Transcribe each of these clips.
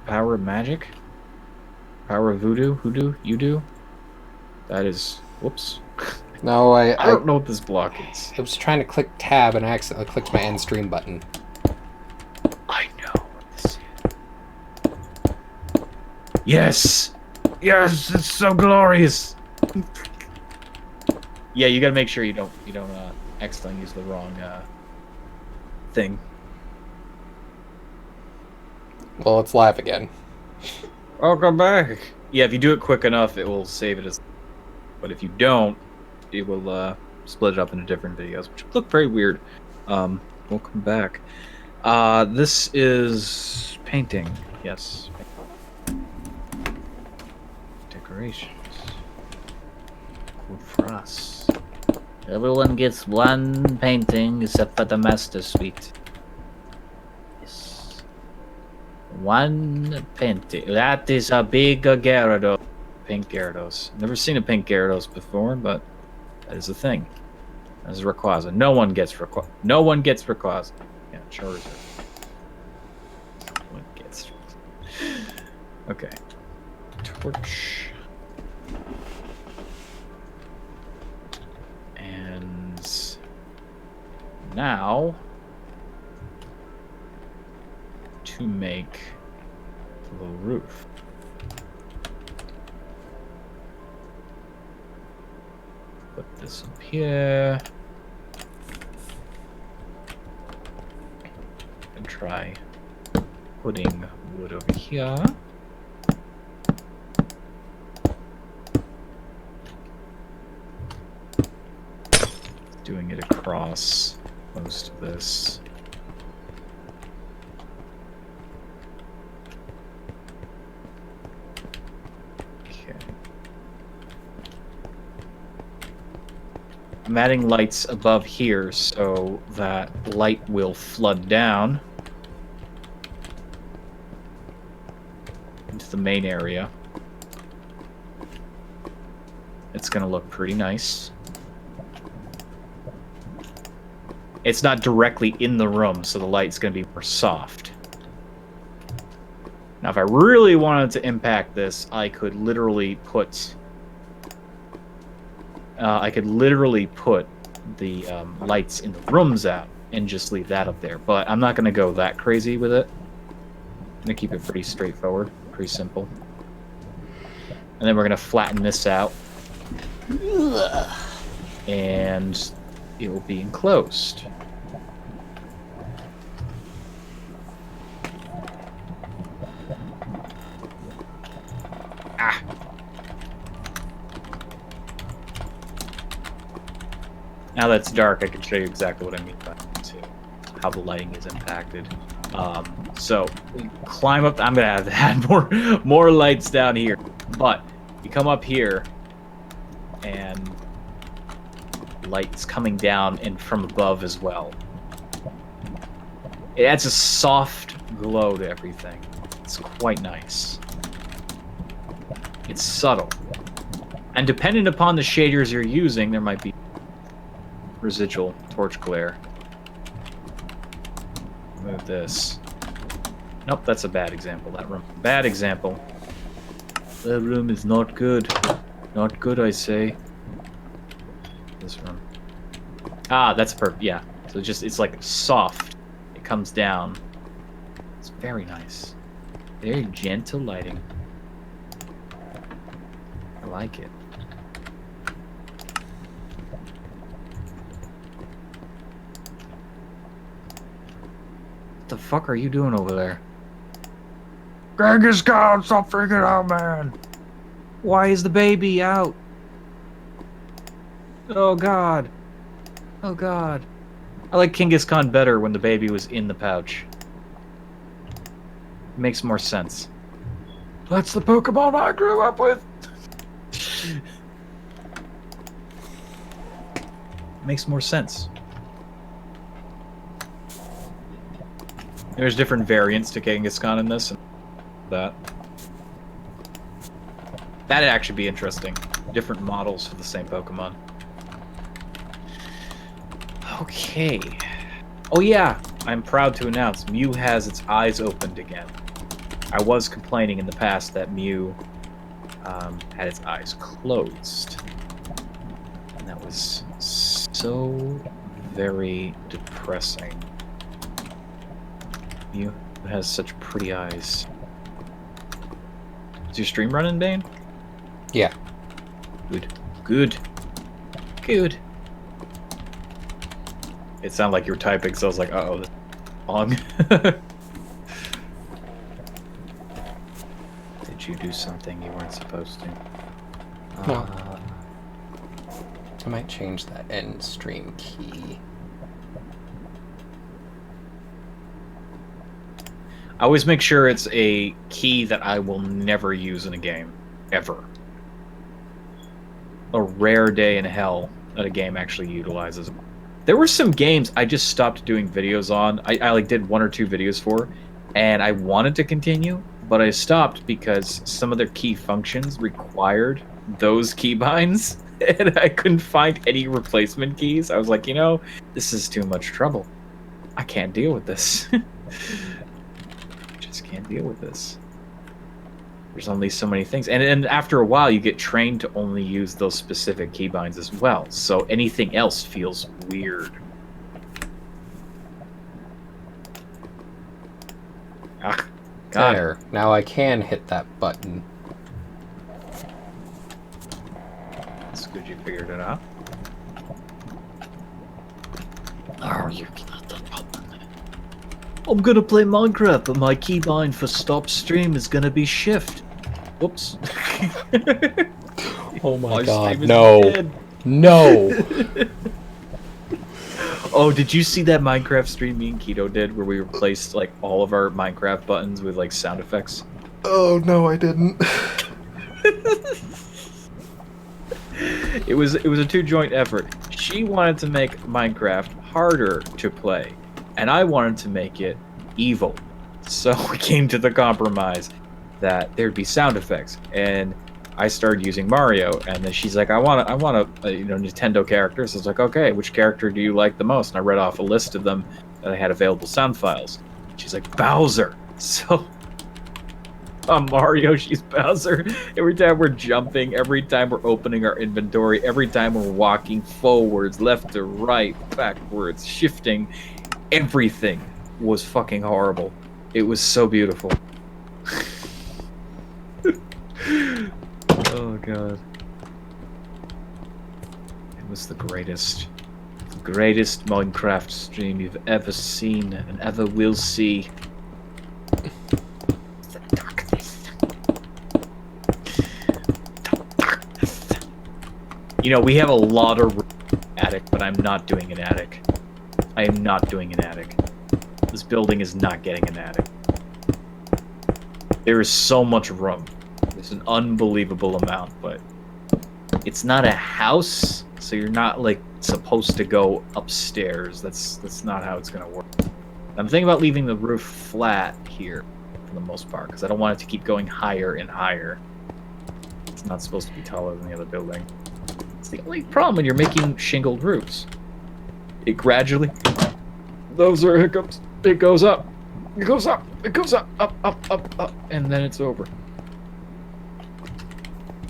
Power of magic? Power of voodoo? Hoodoo? You do? That is... Whoops. No, I don't know what this block is. I was trying to click tab and I accidentally clicked my end stream button. I know what this is. Yes! Yes! It's so glorious! Yeah, you gotta make sure you don't accidentally use the wrong thing. Well, it's live again. Welcome back! Yeah, if you do it quick enough, it will save it as... But if you don't, it will split it up into different videos, which look very weird. Welcome back. This is painting. Yes. Decorations. Good for us. Everyone gets one painting except for the master suite. Yes. One painting. That is a big Gyarados. Pink Gyarados. Never seen a pink Gyarados before, but that is a thing. That is Rayquaza. No one gets Rayquaza. No one gets Rayquaza. Yeah, Charizard. No one gets. Okay. Torch. And now to make the roof. Put this up here. And try putting wood over here. Doing it across most of this. Okay. I'm adding lights above here so that light will flood down into the main area. It's gonna look pretty nice. It's not directly in the room, so the light's going to be more soft. Now, if I really wanted to impact this, I could literally put... the lights in the rooms out and just leave that up there. But I'm not going to go that crazy with it. I'm going to keep it pretty straightforward, pretty simple. And then we're going to flatten this out. And it will be enclosed. Ah. Now that's dark, I can show you exactly what I mean by that too. How the lighting is impacted. So climb up. I'm gonna have to add more lights down here, but you come up here and lights coming down and from above as well. It adds a soft glow to everything. It's quite nice. It's subtle. And depending upon the shaders you're using, there might be residual torch glare. Move this. Nope, that's a bad example. That room. Bad example. That room is not good. Not good, I say. This room. Ah, that's perfect. Yeah. So it's like soft. It comes down. It's very nice. Very gentle lighting. I like it. What the fuck are you doing over there? Genghis Khan, stop freaking out, man! Why is the baby out? Oh god. Oh god. I like Genghis Khan better when the baby was in the pouch. It makes more sense. That's the Pokemon I grew up with! Makes more sense. There's different variants to Genghis Khan in this and that. That'd actually be interesting. Different models for the same Pokemon. Okay. Oh yeah, I'm proud to announce Mew has its eyes opened again. I was complaining in the past that Mew had its eyes closed. And that was so very depressing. Mew has such pretty eyes. Is your stream running, Bane? Yeah. Good. Good. Good. It sounded like you were typing, so I was like, uh-oh, this is long. Did you do something you weren't supposed to? No. I might change that end stream key. I always make sure it's a key that I will never use in a game. Ever. A rare day in hell that a game actually utilizes. There were some games I just stopped doing videos on. I like did 1 or 2 videos for, and I wanted to continue, but I stopped because some of their key functions required those keybinds, and I couldn't find any replacement keys. I was like, you know, this is too much trouble. I can't deal with this. Just can't deal with this. There's only so many things, and after a while you get trained to only use those specific keybinds as well, so anything else feels weird. Ah, God. There. Now I can hit that button. It's good you figured it out. Oh, you cannot that button. I'm gonna play Minecraft, but my keybind for stop stream is gonna be shift. Whoops. Oh my god, stream is no. dead. No! Oh, did you see that Minecraft stream me and Keto did where we replaced like all of our Minecraft buttons with like sound effects? Oh, no, I didn't. It was a two-joint effort. She wanted to make Minecraft harder to play, and I wanted to make it evil. So we came to the compromise that there'd be sound effects, and I started using Mario, and then she's like, I want a Nintendo character. So I was like, okay, which character do you like the most? And I read off a list of them that I had available sound files. She's like, Bowser. So on Mario, she's Bowser. Every time we're jumping, every time we're opening our inventory, every time we're walking forwards, left to right, backwards, shifting, everything was fucking horrible. It was so beautiful. Oh god. It was the greatest Minecraft stream you've ever seen and ever will see. The darkness. You know, we have a lot of room in the attic, but I'm not doing an attic. I am not doing an attic. This building is not getting an attic. There is so much room. There's an unbelievable amount, but it's not a house, so you're not like supposed to go upstairs. That's not how it's gonna work. I'm thinking about leaving the roof flat here for the most part, because I don't want it to keep going higher and higher. It's not supposed to be taller than the other building. It's the only problem when you're making shingled roofs. It gradually, those are hiccups. It goes up. It goes up. It goes up, up, up, up, up, and then it's over.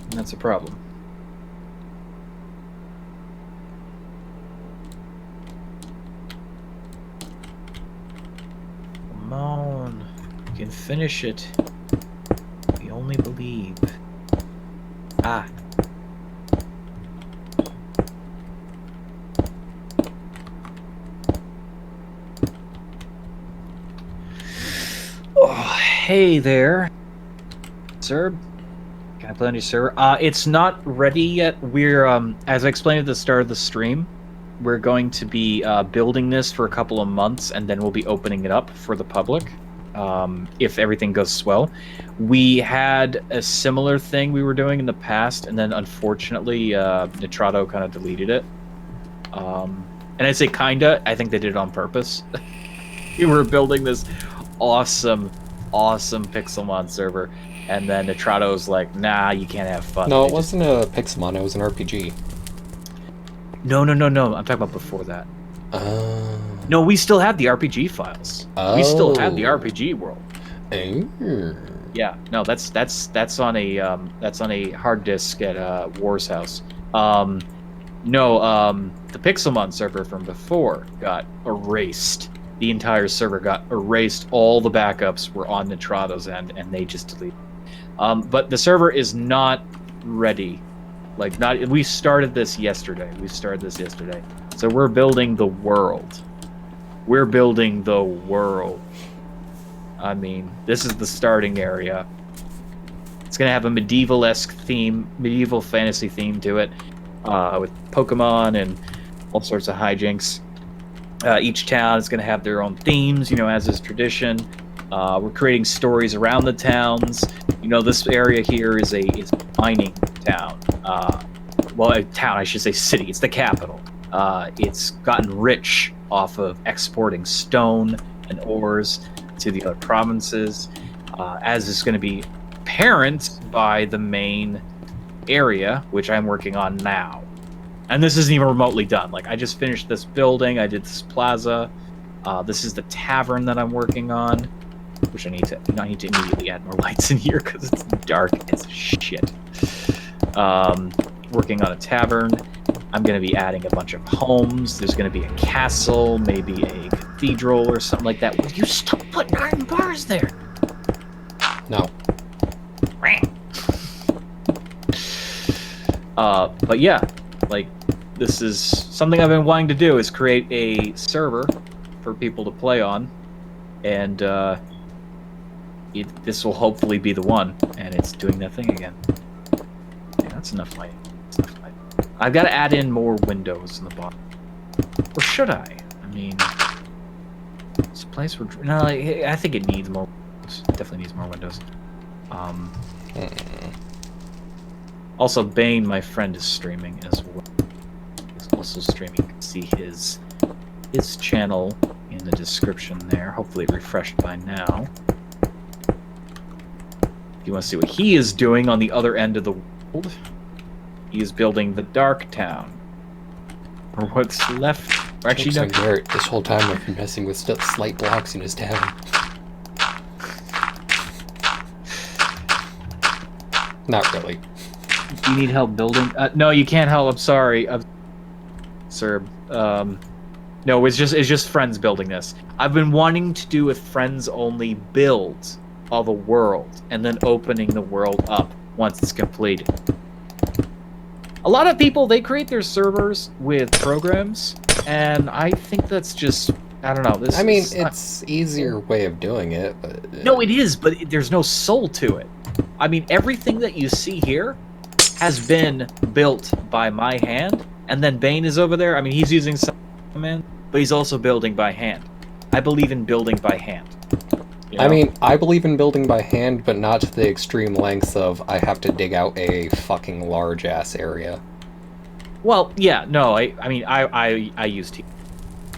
And that's a problem. Come on. You can finish it. We only believe. Ah. Oh, hey there, sir. Can I play on your server? It's not ready yet. We're, as I explained at the start of the stream, we're going to be building this for a couple of months, and then we'll be opening it up for the public, if everything goes well. We had a similar thing we were doing in the past, and then unfortunately, Nitrato kind of deleted it. And I say kinda, I think they did it on purpose. We were building this awesome Pixelmon server, and then Nitrato's like, nah, you can't have fun. No, it wasn't a Pixelmon, it was an RPG. No, I'm talking about before that. No, we still had the RPG files. We still had the RPG world. Yeah, no, that's on a hard disk at War's house. No, the Pixelmon server from before got erased. The entire server got erased. All the backups were on Nitrado's end, and they just deleted. But the server is not ready. Like, not. We started this yesterday. So we're building the world. We're building the world. I mean, this is the starting area. It's gonna have a medieval-esque theme, medieval fantasy theme to it, with Pokemon and all sorts of hijinks. Each town is gonna have their own themes, as is tradition. We're creating stories around the towns. This area here is a mining town. A town, I should say city. It's the capital. It's gotten rich off of exporting stone and ores to the other provinces, as is going to be apparent by the main area, which I'm working on now. And this isn't even remotely done. Like, I just finished this building. I did this plaza. This is the tavern that I'm working on, which I need to immediately add more lights in here because it's dark as shit. Working on a tavern. I'm going to be adding a bunch of homes. There's going to be a castle, maybe a cathedral or something like that. Will you stop putting iron bars there? No. But yeah, like, this is something I've been wanting to do, is create a server for people to play on. And this will hopefully be the one. And it's doing that thing again. Yeah, that's enough light. I've got to add in more windows in the bottom. Or should I? I mean, it's a place where... No, I think it needs more windows. It definitely needs more windows. Also, Bane, my friend, is streaming as well. He's also streaming. You can see his channel in the description there. Hopefully it refreshed by now. If you want to see what he is doing on the other end of the world... He is building the Dark Town. Or what's left. Or actually, no. Garrett, this whole time I've been messing with slight blocks in his tavern. Not really. Do you need help building? No, you can't help. I'm sorry. Sir. No, it's just friends building this. I've been wanting to do a friends-only build of a world, and then opening the world up once it's completed. A lot of people, they create their servers with programs, and I think that's just, I don't know. It's easier way of doing it, but... No, it is, but there's no soul to it. I mean, everything that you see here has been built by my hand, and then Bane is over there. I mean, he's using some command, but he's also building by hand. I believe in building by hand. I mean, I believe in building by hand, but not to the extreme lengths of I have to dig out a fucking large-ass area. Well, yeah, no, I used to,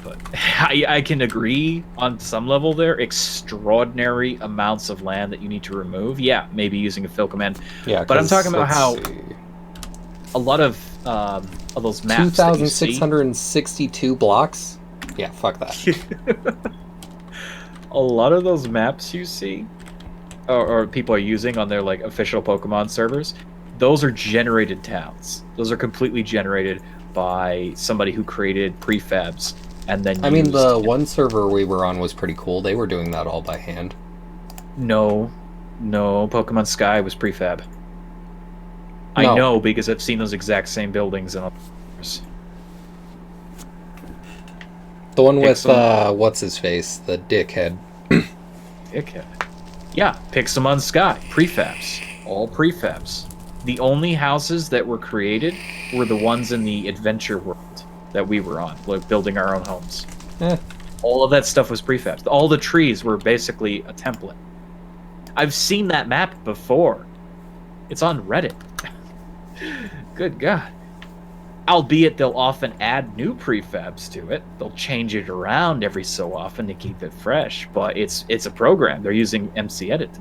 but I can agree on some level there. Extraordinary amounts of land that you need to remove. Yeah, maybe using a fill command. Yeah, but I'm talking about how a lot of those maps. 2,662 blocks. Yeah, fuck that. A lot of those maps you see, or people are using on their like official Pokemon servers, those are generated towns. Those are completely generated by somebody who created prefabs and then. I mean, the one server we were on was pretty cool. They were doing that all by hand. No, Pokemon Sky was prefab. I know because I've seen those exact same buildings and others. The one with, what's his face? The dickhead. Dickhead. Yeah, Pixelmon Sky. Prefabs. All prefabs. The only houses that were created were the ones in the adventure world that we were on, like building our own homes. All of that stuff was prefabs. All the trees were basically a template. I've seen that map before. It's on Reddit. Good God. Albeit they'll often add new prefabs to it. They'll change it around every so often to keep it fresh. But it's a program. They're using MC Edit.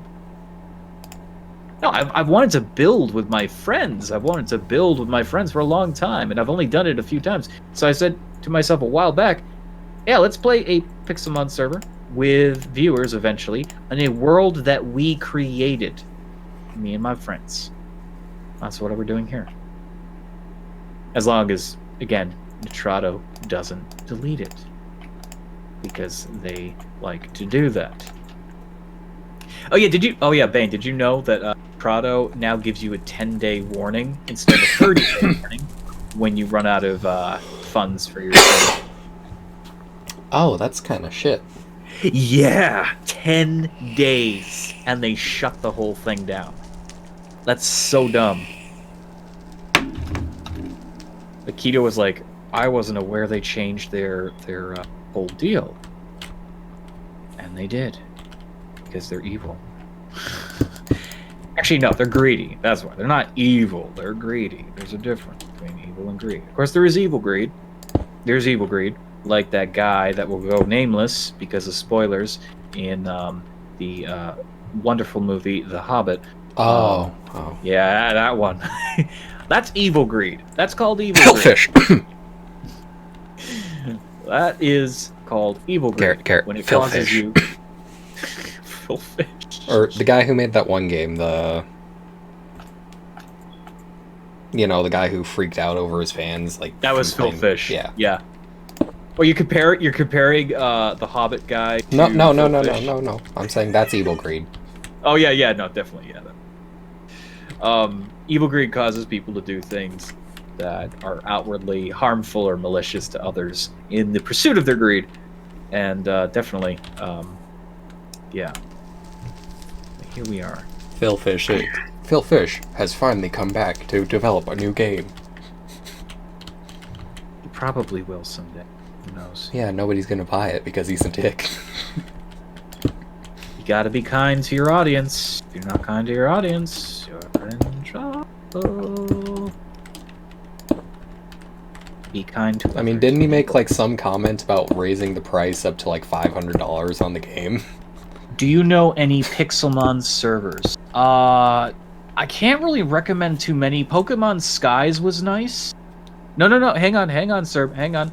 No, I've wanted to build with my friends. I've wanted to build with my friends for a long time, and I've only done it a few times. So I said to myself a while back, yeah, let's play a Pixelmon server. with viewers eventually in a world that we created, me and my friends. That's what we're doing here. As long as, again, Nitrado doesn't delete it, because they like to do that. Oh yeah, Bane, did you know that Prado now gives you a 10-day warning instead of a 30-day warning when you run out of funds for your server? Oh, that's kind of shit. Yeah, 10 days, and they shut the whole thing down. That's so dumb. Akito was like, I wasn't aware they changed their whole deal. And they did. Because they're evil. Actually, no, they're greedy. That's why. They're not evil. They're greedy. There's a difference between evil and greed. Of course, there is evil greed. There's evil greed. Like that guy that will go nameless because of spoilers in the wonderful movie The Hobbit. Oh. Yeah, that one. That's evil greed. That's called evil Hellfish. greed. That is called evil greed. Carrot. When it Phil causes Fish. you... Phil Fish. Or the guy who made that one game, the guy who freaked out over his fans, like that was Phil Fish. Yeah. Well, you're comparing the Hobbit guy to No. I'm saying that's evil greed. Oh yeah, no, definitely, yeah. Evil greed causes people to do things that are outwardly harmful or malicious to others in the pursuit of their greed, and definitely, yeah. Here we are. Phil Fish has finally come back to develop a new game. He probably will someday. Who knows? Yeah, nobody's gonna buy it because he's a dick. You gotta be kind to your audience. If you're not kind to your audience, you're in trouble. Be kind to I mean, didn't he make like some comment about raising the price up to like $500 on the game? Do you know any Pixelmon servers? I can't really recommend too many. Pokemon Skies was nice. No. Hang on, sir. Hang on.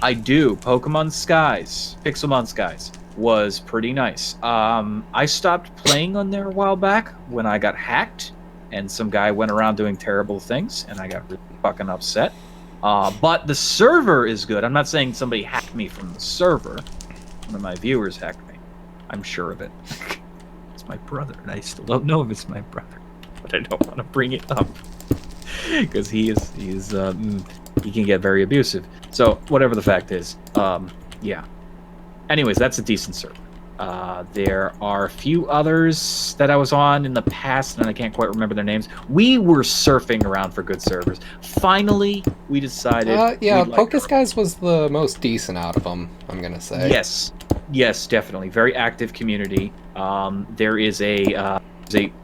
I do. Pokemon Skies. Pixelmon Skies was pretty nice. I stopped playing on there a while back when I got hacked, and some guy went around doing terrible things, and I got really fucking upset. But the server is good. I'm not saying somebody hacked me from the server. One of my viewers hacked me. I'm sure of it. It's my brother, and I still don't know if it's my brother. But I don't want to bring it up. Because he can get very abusive. So, whatever the fact is, yeah. Anyways, that's a decent server. There are a few others that I was on in the past, and I can't quite remember their names. We were surfing around for good servers. Finally, we decided... yeah, Pokeskies was the most decent out of them, I'm gonna say. Yes, definitely. Very active community. There is a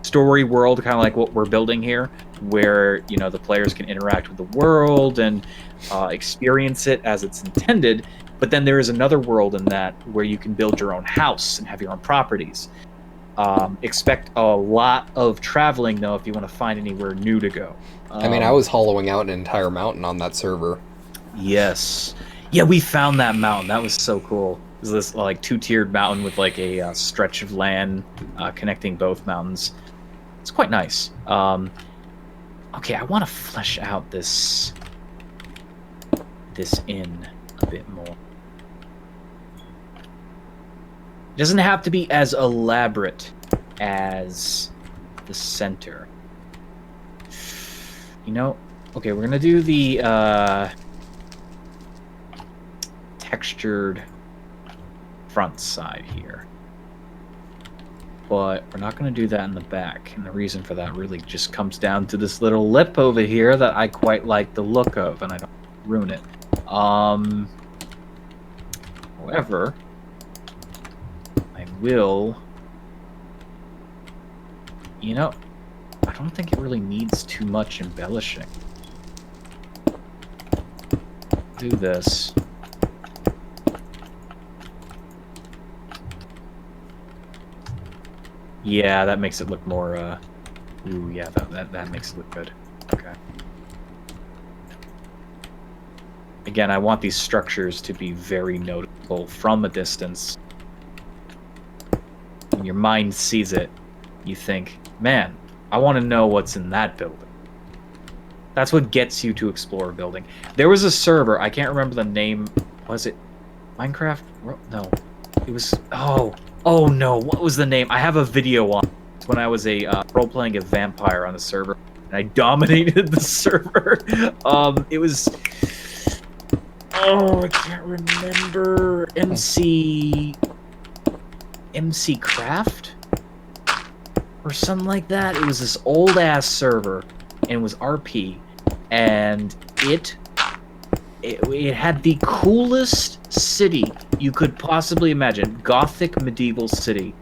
story world, kind of like what we're building here, where the players can interact with the world and experience it as it's intended. But then there is another world in that where you can build your own house and have your own properties. Expect a lot of traveling, though, if you want to find anywhere new to go. I mean, I was hollowing out an entire mountain on that server. Yes. Yeah, we found that mountain. That was so cool. It was this like 2-tiered mountain with like a stretch of land connecting both mountains. It's quite nice. Okay, I want to flesh out this inn a bit more. It doesn't have to be as elaborate as the center. Okay, we're gonna do the textured front side here. But we're not going to do that in the back. And the reason for that really just comes down to this little lip over here that I quite like the look of, and I don't ruin it. However, I will... I don't think it really needs too much embellishing. Do this. Yeah, that makes it look more, ooh, yeah, that makes it look good. Okay. Again, I want these structures to be very noticeable from a distance. your mind sees it, you think, man, I want to know what's in that building. That's what gets you to explore a building. There was a server, I can't remember the name. Was it Minecraft? No. It was... Oh no, what was the name? I have a video on it when I was a role-playing a vampire on the server. And I dominated the server. It was... Oh, I can't remember. MC Craft? Or something like that. It was this old-ass server. And it was RP. And it had the coolest city you could possibly imagine. Gothic medieval city.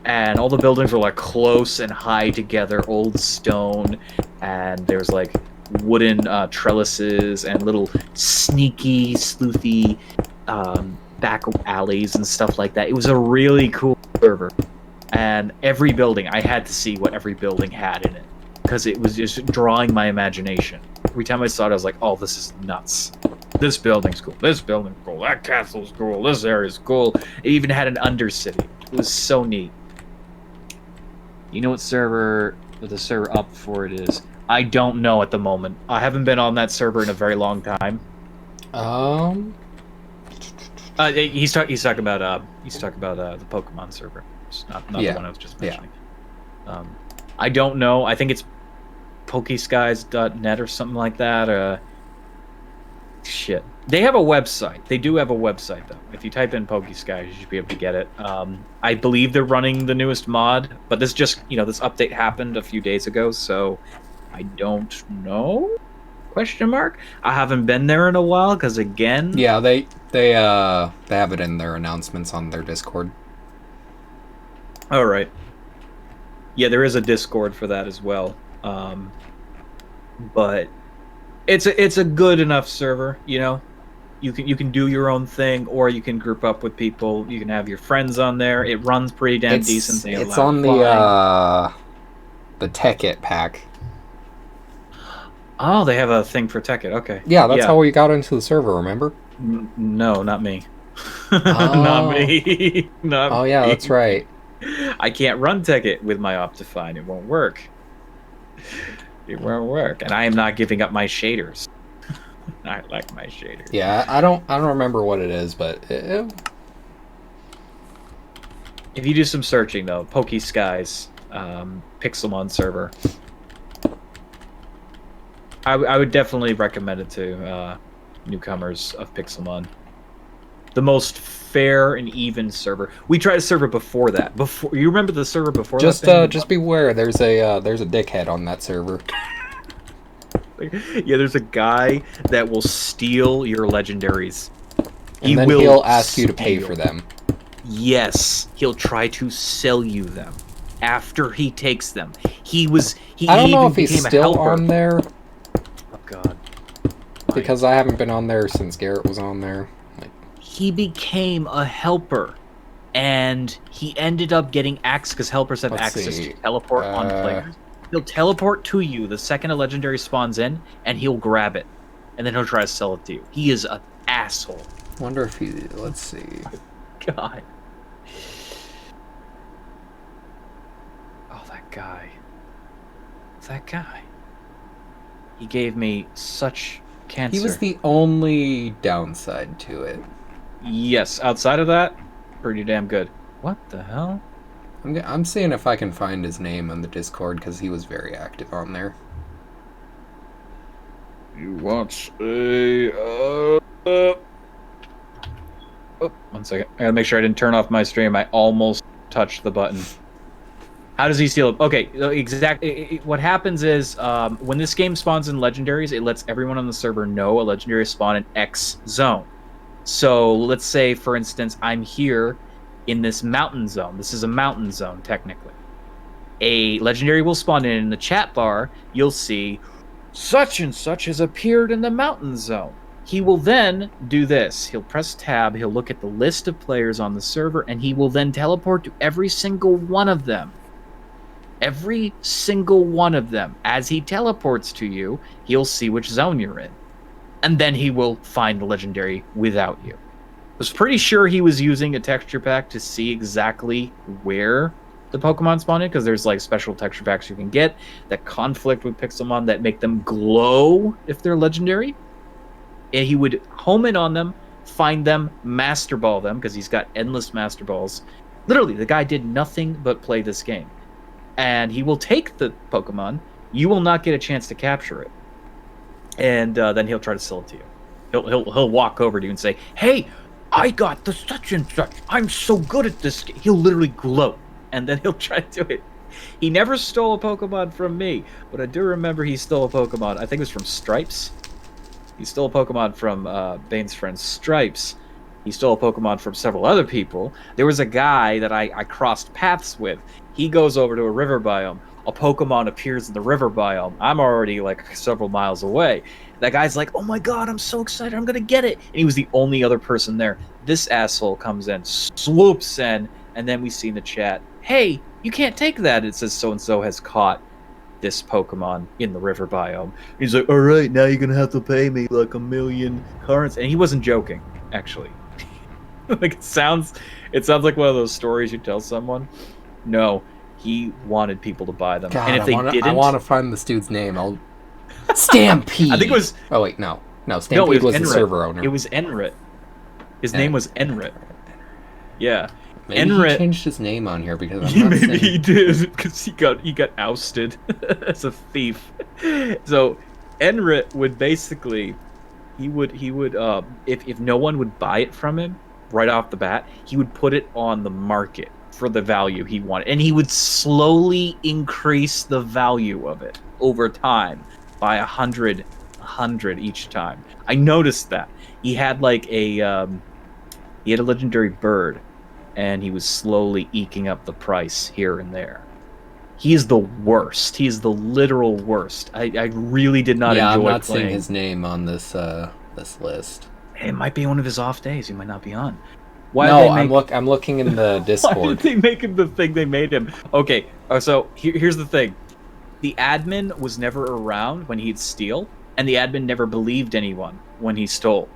And all the buildings were like close and high together, old stone, and there was like wooden trellises and little sneaky, sleuthy back alleys and stuff like that. It was a really cool server. And every building, I had to see what every building had in it, because it was just drawing my imagination. Every time I saw it, I was like, oh, this is nuts. This building's cool. This building's cool. That castle's cool. This area's cool. It even had an undercity. It was so neat. You know what the server up for it is? I don't know at the moment. I haven't been on that server in a very long time. He's talking about the Pokemon server. It's not the one I was just mentioning. Yeah. I don't know. I think it's pokeskies.net or something like that. Shit. They have a website. They do have a website, though. If you type in Pokeskies, you should be able to get it. I believe they're running the newest mod, but this just, this update happened a few days ago, so I don't know? Question mark? I haven't been there in a while, because again... Yeah, they have it in their announcements on their Discord. All right. Yeah, there is a Discord for that as well. But it's a good enough server, You can do your own thing, or you can group up with people. You can have your friends on there. It runs pretty damn decent. It's on the Tekkit pack. Oh, they have a thing for Tekkit. Okay. Yeah, that's how we got into the server. Remember? No, not me. Not me. Not oh yeah, me. that's right. I can't run Tekkit with my Optifine. It won't work. It won't work, and I am not giving up my shaders. I like my shaders. Yeah, I don't remember what it is, but if you do some searching though, Pokeskies, Pixelmon server, I would definitely recommend it to newcomers of Pixelmon. The most fair and even server. We tried a server before that. Before you remember the server before? Just beware. There's a dickhead on that server. Yeah, there's a guy that will steal your legendaries. And then he'll ask you to pay for them. Yes, he'll try to sell you them after he takes them. I don't know if he's still on there. Oh God. Because I haven't been on there since Garrett was on there. He became a helper, and he ended up getting access because helpers have access to teleport on players. He'll teleport to you the second a legendary spawns in, and he'll grab it, and then he'll try to sell it to you. He is an asshole. Wonder if he... Let's see. God. Oh, that guy. That guy. He gave me such cancer. He was the only downside to it. Yes, outside of that, pretty damn good. What the hell? I'm seeing if I can find his name on the Discord, because he was very active on there. You want a... Oh, 1 second. I gotta make sure I didn't turn off my stream. I almost touched the button. How does he steal it? Okay, exactly. What happens is, when this game spawns in legendaries, it lets everyone on the server know a legendary spawn in X zone. So let's say, for instance, I'm here in this mountain zone. This is a mountain zone, technically. A legendary will spawn in the chat bar. You'll see, such and such has appeared in the mountain zone. He will then do this. He'll press tab. He'll look at the list of players on the server, and he will then teleport to every single one of them. Every single one of them. As he teleports to you, he'll see which zone you're in. And then he will find the legendary without you. I was pretty sure he was using a texture pack to see exactly where the Pokemon spawn in, because there's like special texture packs you can get that conflict with Pixelmon that make them glow if they're legendary. And he would home in on them, find them, master ball them, because he's got endless master balls. Literally, the guy did nothing but play this game. And he will take the Pokemon. You will not get a chance to capture it. And then he'll try to sell it to you. He'll walk over to you and say, "Hey, I got the such and such. I'm so good at this game." He'll literally gloat, and then he'll try to do it. He never stole a Pokemon from me, but I do remember he stole a Pokemon. I think it was from Stripes. He stole a Pokemon from Bane's friend Stripes. He stole a Pokemon from several other people. There was a guy that I crossed paths with. He goes over to a river biome. A Pokemon appears in the river biome. I'm already like several miles away. That guy's like, "Oh my god, I'm so excited, I'm gonna get it." And he was the only other person there. This asshole comes in, swoops in, and then we see in the chat, "Hey, you can't take that." It says so-and-so has caught this Pokemon in the river biome. He's like, "All right, now you're gonna have to pay me like 1,000,000 currency." And he wasn't joking, actually. Like it sounds like one of those stories you tell someone. No, he wanted people to buy them. God, and if they didn't, I want to find this dude's name. Stampede. I think it was. Oh wait, no, Stampede was the Enrit. server owner. It was Enrit. His name was Enrit. Yeah. Maybe Enrit he changed his name on here because I'm not maybe saying... he did because he got ousted as a thief. So Enrit would basically he would if no one would buy it from him right off the bat, he would put it on the market for the value he wanted, and he would slowly increase the value of it over time by 100 each time. I noticed that he had like a legendary bird, and he was slowly eking up the price here and there. He's the worst. He's the literal worst. I really did not enjoy playing. I'm not seeing his name on this this list. It might be one of his off days. He might not be on. I'm looking in the Discord. Why did they make him the thing they made him? Okay, so here's the thing. The admin was never around when he'd steal, and the admin never believed anyone when he stole.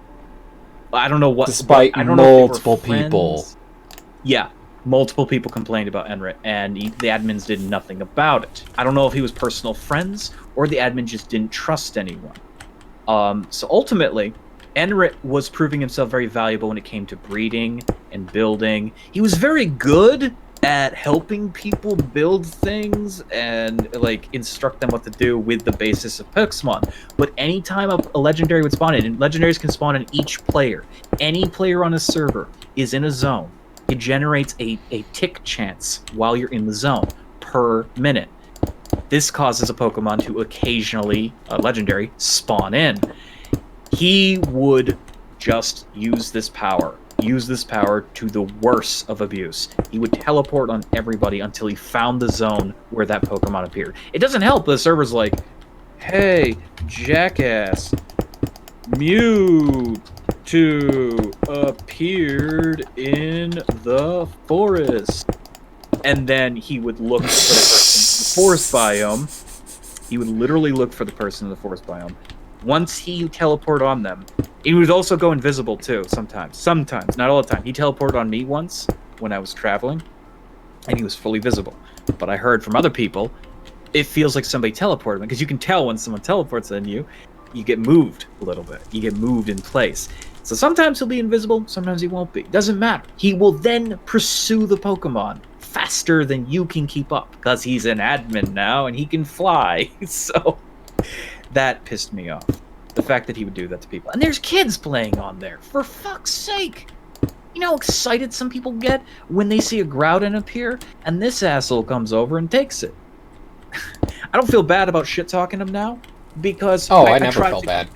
I don't know what. Despite I don't know if they multiple were people. friends. Yeah, multiple people complained about Enrit, and the admins did nothing about it. I don't know if he was personal friends or the admin just didn't trust anyone. So ultimately, Enrit was proving himself very valuable when it came to breeding and building. He was very good at helping people build things and like instruct them what to do with the basis of Pokemon. But anytime a legendary would spawn in, and legendaries can spawn in each player, any player on a server is in a zone. It generates a tick chance while you're in the zone per minute. This causes a Pokemon to occasionally, a legendary, spawn in. He would just use this power to the worst of abuse. He would teleport on everybody until he found the zone where that Pokemon appeared. It doesn't help the server's like, "Hey, jackass, Mewtwo appeared in the forest." And then he would look for the person in the forest biome. He would literally look for the person in the forest biome. Once he teleported on them, he would also go invisible too, sometimes, not all the time. He teleported on me once when I was traveling, and he was fully visible. But I heard from other people, it feels like somebody teleported him, because you can tell when someone teleports on you, you get moved a little bit. You get moved in place. So sometimes he'll be invisible, sometimes he won't be. Doesn't matter. He will then pursue the Pokemon faster than you can keep up, because he's an admin now and he can fly. So that pissed me off. The fact that he would do that to people. And there's kids playing on there. For fuck's sake. You know how excited some people get when they see a Groudon appear? And this asshole comes over and takes it. I don't feel bad about shit-talking him now, because... I never felt bad.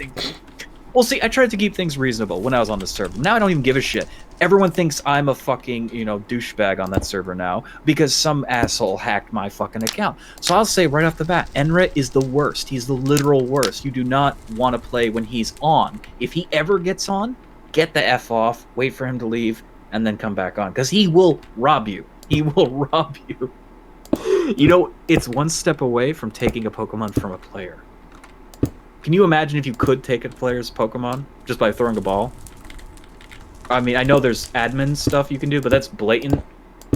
Well, see, I tried to keep things reasonable when I was on the server. Now I don't even give a shit. Everyone thinks I'm a fucking, douchebag on that server now because some asshole hacked my fucking account. So I'll say right off the bat, Enrit is the worst. He's the literal worst. You do not want to play when he's on. If he ever gets on, get the F off, wait for him to leave, and then come back on. Because he will rob you. He will rob you. It's one step away from taking a Pokemon from a player. Can you imagine if you could take a player's Pokemon just by throwing a ball? I mean, I know there's admin stuff you can do, but that's blatant.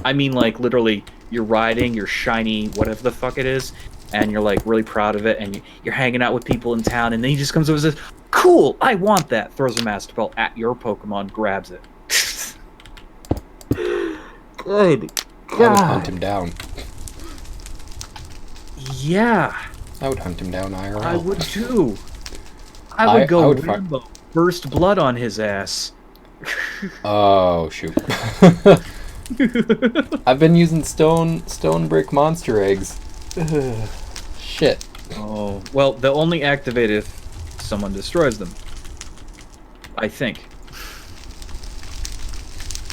I mean, like, literally, you're riding your shiny whatever the fuck it is, and you're like really proud of it, and you're hanging out with people in town, and then he just comes over and says, "Cool, I want that." Throws a Master Ball at your Pokemon, grabs it. Good I would God. hunt him down. Yeah, I would hunt him down IRL. I would too. I would go Rambo, First Blood on his ass. Oh shoot. I've been using stone brick monster eggs. Ugh. Shit. Oh, well, they'll only activate if someone destroys them. I think.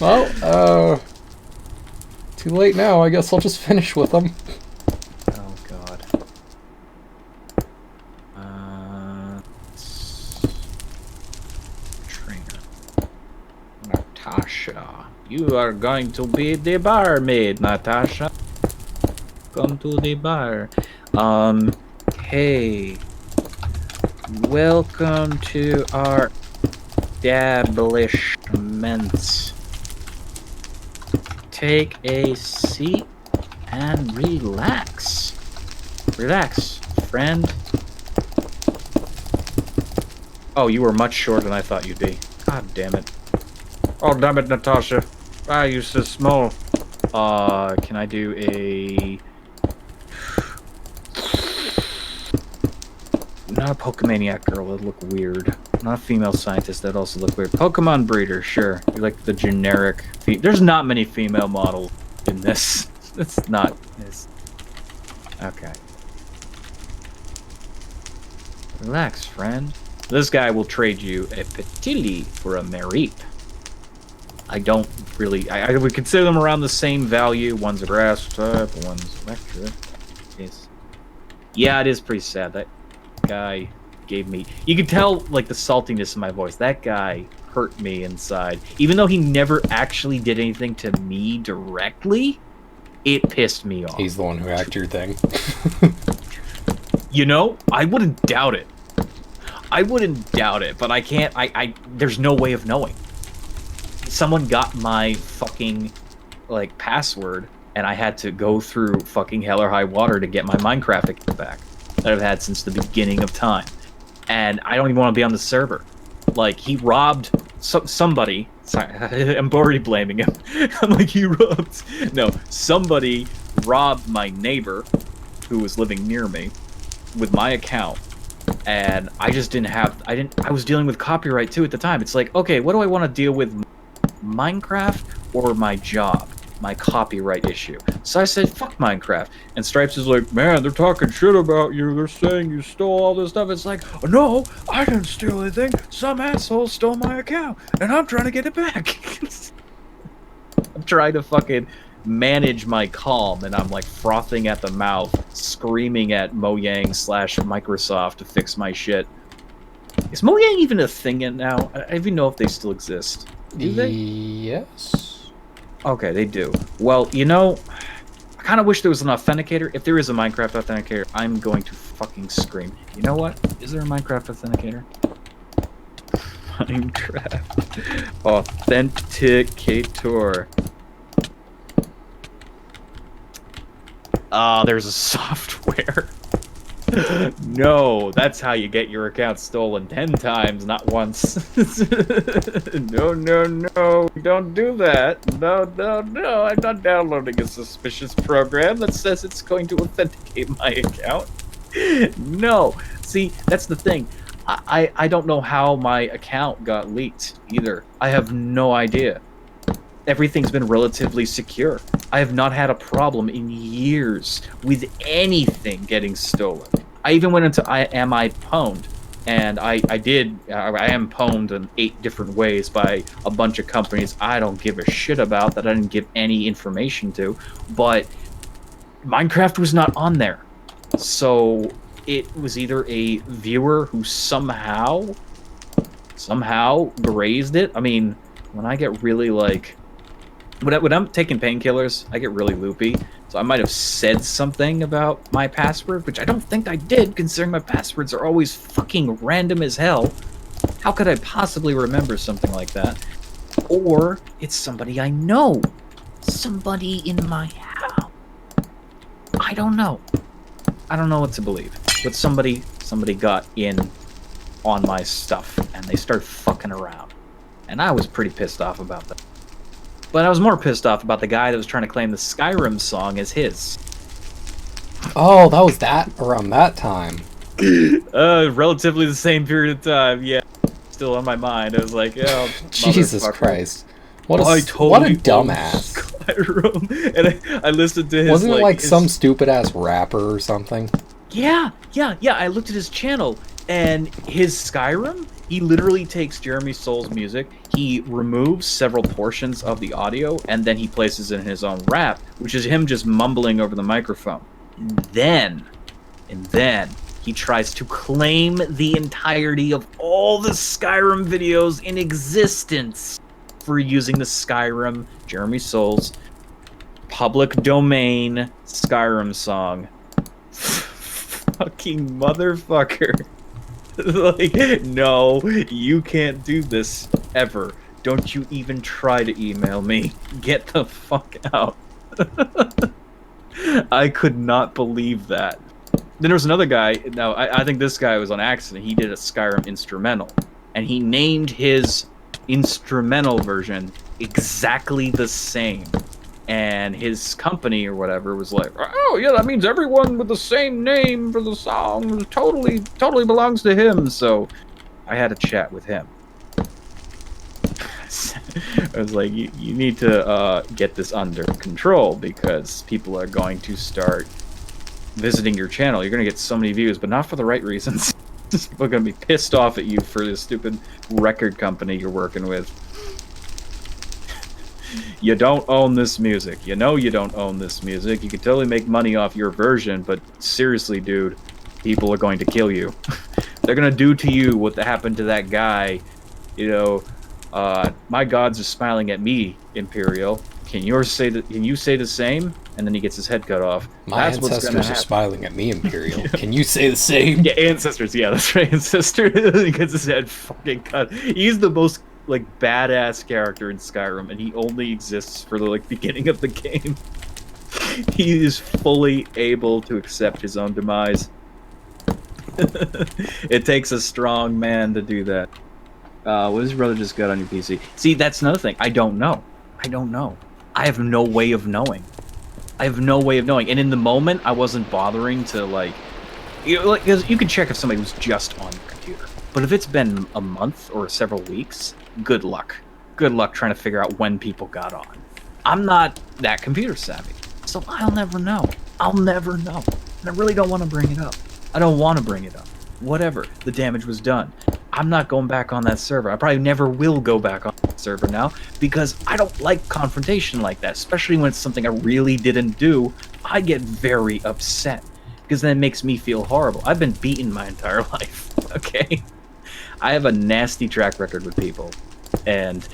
Well, too late now. I guess I'll just finish with them. Oh god. Trainer. Natasha. You are going to be the barmaid, Natasha. Come to the bar. Hey. Welcome to our establishment. Take a seat and relax. Relax, friend. Oh, you were much shorter than I thought you'd be. God damn it. Oh, damn it, Natasha. Why are you so small? Can I do a... Not a Pokemaniac girl, that'd look weird. Not a female scientist, that'd also look weird. Pokemon breeder, sure. You're like the generic... There's not many female models in this. It's not... Okay. Relax, friend. This guy will trade you a Petili for a Mareep. I don't really... I would consider them around the same value. One's a grass type, one's electric. Yes. Yeah, it is pretty sad. That guy gave me... You can tell, like, the saltiness in my voice. That guy hurt me inside. Even though he never actually did anything to me directly, it pissed me off. He's the one who hacked your thing. You know, I wouldn't doubt it. I wouldn't doubt it, but I can't... There's no way of knowing. Someone got my fucking, like, password, and I had to go through fucking hell or high water to get my Minecraft account back that I've had since the beginning of time. And I don't even want to be on the server. Like, he robbed somebody. Sorry, I'm already blaming him. I'm like, he robbed... No, somebody robbed my neighbor, who was living near me, with my account. And I just didn't have... I was dealing with copyright, too, at the time. It's like, okay, what do I want to deal with? Minecraft or my job? My copyright issue. So I said, fuck Minecraft. And Stripes is like, man, they're talking shit about you. They're saying you stole all this stuff. It's like, oh, no, I didn't steal anything. Some asshole stole my account, and I'm trying to get it back. I'm trying to fucking manage my calm, and I'm like frothing at the mouth, screaming at Mojang / Microsoft to fix my shit. Is Mojang even a thing yet now? I don't even know if they still exist. Do they? Yes. Okay, they do. Well, you know, I kind of wish there was an authenticator. If there is a Minecraft authenticator, I'm going to fucking scream. You know what? Is there a Minecraft authenticator? Minecraft authenticator. There's a software. No, that's how you get your account stolen 10 times, not once. No, don't do that. No, I'm not downloading a suspicious program that says it's going to authenticate my account. No, see, that's the thing. I don't know how my account got leaked either. I have no idea. Everything's been relatively secure. I have not had a problem in years with anything getting stolen. I even went into Am I Pwned, and I am pwned in 8 different ways by a bunch of companies I don't give a shit about, that I didn't give any information to, but Minecraft was not on there. So it was either a viewer who somehow grazed it. I mean, when I get really like... When I'm taking painkillers, I get really loopy. So I might have said something about my password, which I don't think I did, considering my passwords are always fucking random as hell. How could I possibly remember something like that? Or it's somebody I know. Somebody in my house. I don't know. I don't know what to believe. But somebody got in on my stuff, and they started fucking around. And I was pretty pissed off about that. But I was more pissed off about the guy that was trying to claim the Skyrim song as his. Oh, that was around that time. Relatively the same period of time, yeah. Still on my mind. I was like, oh, Jesus Christ. What a dumbass. Skyrim. And I listened to his... Wasn't it like some stupid-ass rapper or something? Yeah. I looked at his channel, and his Skyrim, he literally takes Jeremy Soul's music, he removes several portions of the audio, and then he places it in his own rap, which is him just mumbling over the microphone. And then he tries to claim the entirety of all the Skyrim videos in existence for using the Skyrim, Jeremy Soul's public domain Skyrim song. Fucking motherfucker. Like, no, you can't do this ever. Don't you even try to email me. Get the fuck out. I could not believe that. Then there was another guy. Now, I think this guy was on accident. He did a Skyrim instrumental. And he named his instrumental version exactly the same. And his company or whatever was like, oh, yeah, that means everyone with the same name for the song totally belongs to him. So I had a chat with him. I was like, you need to get this under control because people are going to start visiting your channel. You're going to get so many views, but not for the right reasons. People are going to be pissed off at you for this stupid record company you're working with. You don't own this music. You know you don't own this music. You can totally make money off your version, but seriously, dude, people are going to kill you. They're going to do to you what happened to that guy, you know, my gods are smiling at me, Imperial. Can you say the same? And then he gets his head cut off. My ancestors are smiling at me, Imperial. Yeah. Can you say the same? Yeah, ancestors. Yeah, that's right, ancestor. He gets his head fucking cut. He's the most like badass character in Skyrim, and he only exists for the like beginning of the game. He is fully able to accept his own demise. It takes a strong man to do that. What does your brother just got on your PC? See, that's another thing. I don't know. I have no way of knowing. And in the moment, I wasn't bothering to like, because you can check if somebody was just on your computer. But if it's been a month or several weeks, good luck. Good luck trying to figure out when people got on. I'm not that computer savvy, so I'll never know. And I really don't want to bring it up. I don't want to bring it up. Whatever. The damage was done. I'm not going back on that server. I probably never will go back on that server now because I don't like confrontation like that, especially when it's something I really didn't do. I get very upset because then it makes me feel horrible. I've been beaten my entire life, okay? I have a nasty track record with people, and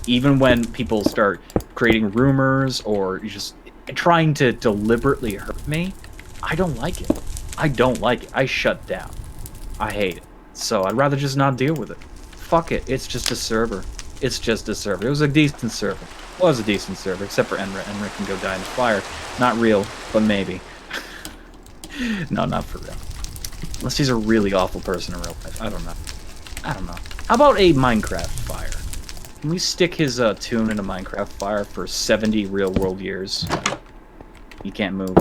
even when people start creating rumors or just trying to deliberately hurt me, I don't like it. I shut down. I hate it. So I'd rather just not deal with it. Fuck it. It's just a server. It was a decent server. It was a decent server, except for Enra. Enra can go die in the fire. Not real, but maybe. No, not for real. Unless he's a really awful person in real life. I don't know. How about a Minecraft fire? Can we stick his tune in a Minecraft fire for 70 real-world years? He can't move.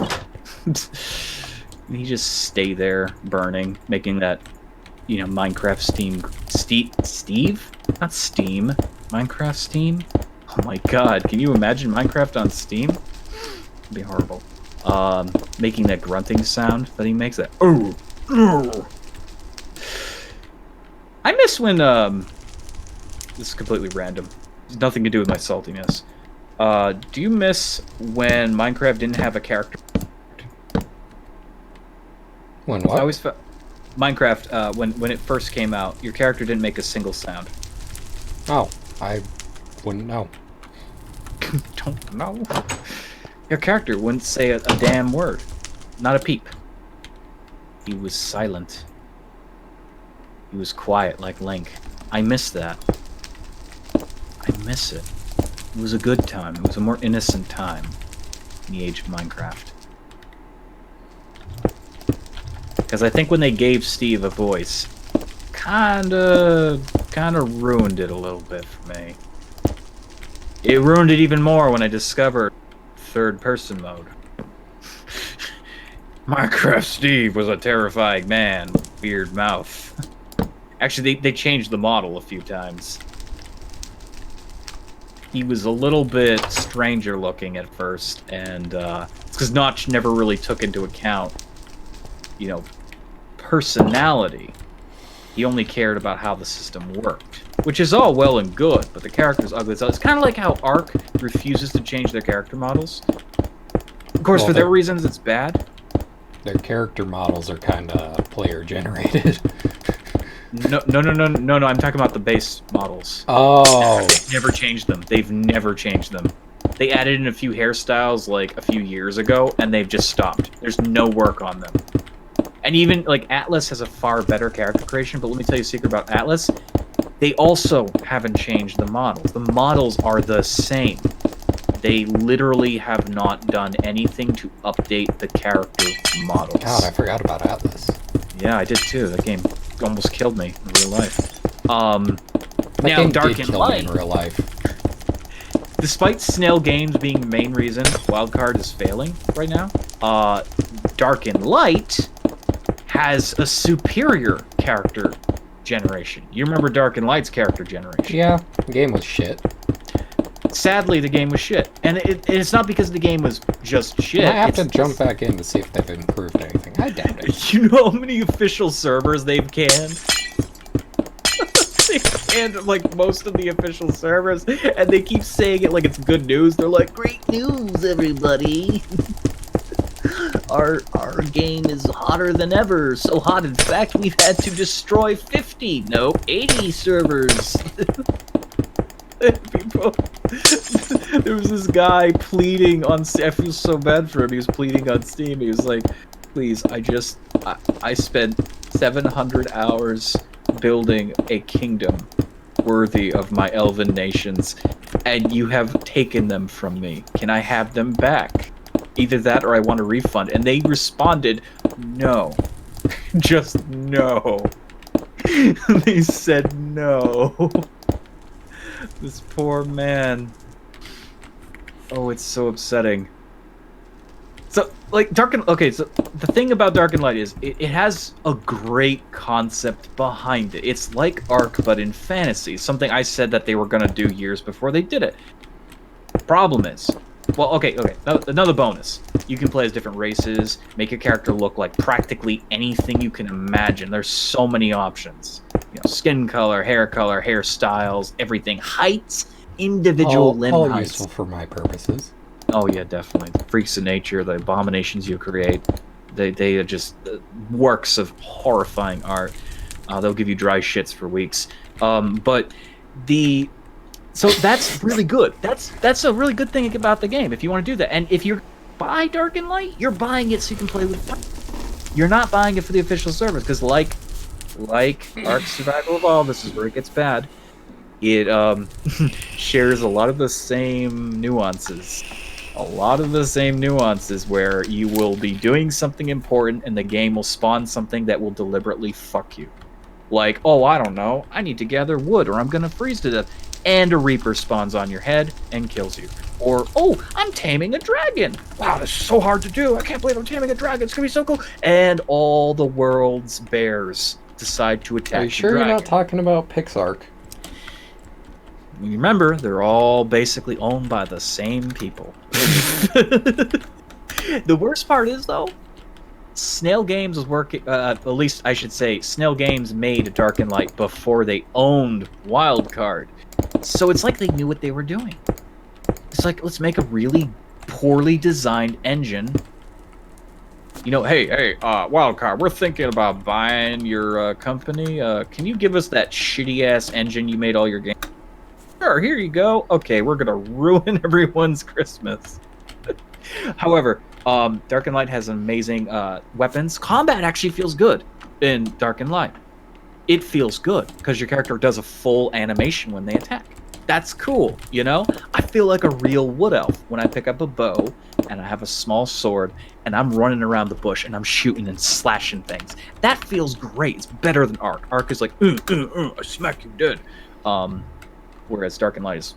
Can he just stay there, burning, making that, you know, Minecraft Steve? Not Steam. Minecraft Steam? Oh my god, can you imagine Minecraft on Steam? It'd be horrible. Making that grunting sound that he makes, that I miss when, this is completely random. It's nothing to do with my saltiness. Do you miss when Minecraft didn't have a character? When what? I always Minecraft, when it first came out, your character didn't make a single sound. Oh, I wouldn't know. Don't know? Your character wouldn't say a damn word. Not a peep. He was silent. He was quiet like Link. I miss that. I miss it. It was a good time. It was a more innocent time in the age of Minecraft. Because I think when they gave Steve a voice, kinda ruined it a little bit for me. It ruined it even more when I discovered third-person mode. Minecraft Steve was a terrifying man with weird mouth. Actually, they changed the model a few times. He was a little bit stranger looking at first, and it's because Notch never really took into account, you know, personality. He only cared about how the system worked, which is all well and good, but the character's ugly. So it's kind of like how Ark refuses to change their character models. Of course, for their reasons, it's bad. Their character models are kind of player generated. No, I'm talking about the base models. Oh. They've never changed them. They've never changed them. They added in a few hairstyles like a few years ago, and they've just stopped. There's no work on them. And even, like, Atlas has a far better character creation, but let me tell you a secret about Atlas. They also haven't changed the models. The models are the same. They literally have not done anything to update the character models. God, I forgot about Atlas. Yeah, I did too. That game almost killed me in real life. That now, game Dark did and kill Light. me in real life. Despite Snail Games being the main reason Wildcard is failing right now, Dark and Light has a superior character generation. You remember Dark and Light's character generation? Yeah, the game was shit. Sadly, the game was shit. And it's not because the game was just shit. I have to jump back in to see if they've improved anything. I doubt it. You know how many official servers they've canned? They canned, like, most of the official servers, and they keep saying it like it's good news. They're like, great news, everybody! Our game is hotter than ever. So hot, in fact, we've had to destroy 80 servers. People, there was this guy pleading on. I feel so bad for him. He was pleading on Steam. He was like, "Please, I spent 700 hours building a kingdom worthy of my elven nations, and you have taken them from me. Can I have them back? Either that, or I want a refund." And they responded, "No, just no." They said no. This poor man. Oh, it's so upsetting. So, like, so the thing about Dark and Light is it has a great concept behind it. It's like Ark, but in fantasy. Something I said that they were going to do years before they did it. Problem is, well, okay, another bonus. You can play as different races, make your character look like practically anything you can imagine. There's so many options. You know, skin color, hairstyles, everything. Heights, individual limb all heights. useful for my purposes. Oh yeah, definitely. The freaks of nature, the abominations you create, they are just works of horrifying art. They'll give you dry shits for weeks. So that's really good. That's a really good thing about the game if you want to do that. And if you're buy Dark and Light, you're buying it so you can play with. You're not buying it for the official servers because like Ark Survival Evolved, this is where it gets bad. It shares a lot of the same nuances. A lot of the same nuances where you will be doing something important and the game will spawn something that will deliberately fuck you. Like, oh, I don't know, I need to gather wood or I'm gonna freeze to death. And a Reaper spawns on your head and kills you. Or, oh, I'm taming a dragon. Wow, this is so hard to do. I can't believe I'm taming a dragon. It's gonna be so cool. And all the world's bears decide to attack Are you sure the dragon. you're not talking about Pixark? Remember, they're all basically owned by the same people. The worst part is, though, Snail Games was working, at least I should say, Snail Games made Dark and Light before they owned Wildcard. So it's like they knew what they were doing. It's like, let's make a really poorly designed engine. You know, hey, Wildcard, we're thinking about buying your company. Can you give us that shitty-ass engine you made all your games? Sure, here you go. Okay, we're gonna ruin everyone's Christmas. However, Dark and Light has amazing weapons. Combat actually feels good in Dark and Light. It feels good because your character does a full animation when they attack. That's cool, you know? I feel like a real wood elf when I pick up a bow and I have a small sword and I'm running around the bush and I'm shooting and slashing things. That feels great. It's better than Ark. Ark is like, I smack you dead. Whereas Dark and Light is,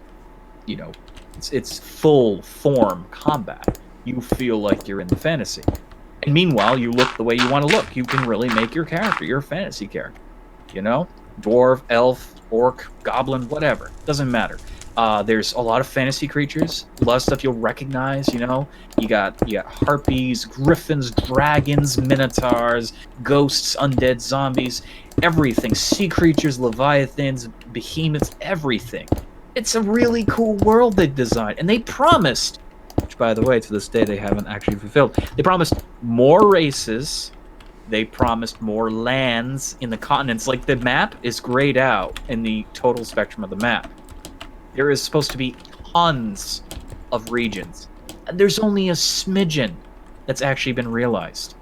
you know, it's full form combat. You feel like you're in the fantasy. And meanwhile, you look the way you want to look. You can really make your character. You're a fantasy character, you know? Dwarf, elf, orc, goblin, whatever. Doesn't matter. There's a lot of fantasy creatures, a lot of stuff you'll recognize, you know? You got harpies, griffins, dragons, minotaurs, ghosts, undead, zombies, everything. Sea creatures, leviathans, behemoths, everything. It's a really cool world they designed, and they promised, which by the way, to this day they haven't actually fulfilled. They promised more races. They promised more lands in the continents. Like, the map is grayed out in the total spectrum of the map. There is supposed to be tons of regions. There's only a smidgen that's actually been realized.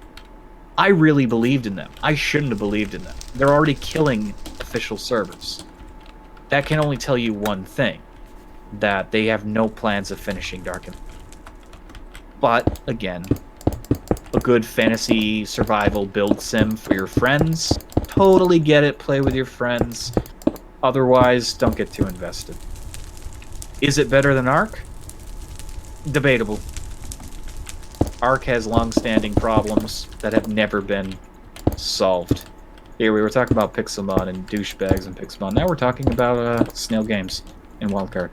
I really believed in them. I shouldn't have believed in them. They're already killing official servers. That can only tell you one thing, that they have no plans of finishing Dark and Light. But, again, a good fantasy survival build sim for your friends. Totally get it, play with your friends. Otherwise, don't get too invested. Is it better than Ark? Debatable. Ark has long-standing problems that have never been solved. Here, we were talking about Pixelmon and douchebags and Pixelmon. Now we're talking about Snail Games and Wildcard.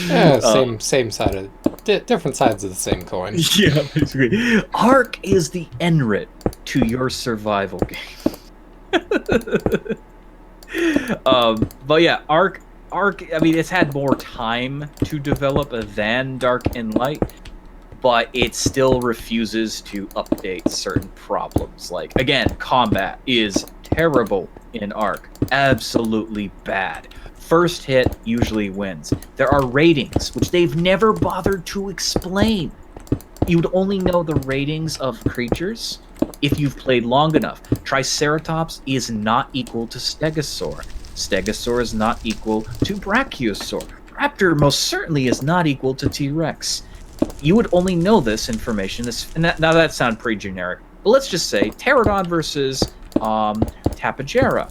Yeah, same side of different sides of the same coin. Yeah, basically. Ark is the Enrit to your survival game. But yeah, Ark. I mean, it's had more time to develop than Dark and Light, but it still refuses to update certain problems. Like, again, combat is terrible in Ark. Absolutely bad. First hit usually wins. There are ratings, which they've never bothered to explain. You would only know the ratings of creatures if you've played long enough. Triceratops is not equal to Stegosaur. Stegosaur is not equal to Brachiosaur. Raptor most certainly is not equal to T-Rex. You would only know this information. Now that sounds pretty generic, but let's just say Pterodon versus Tapejara.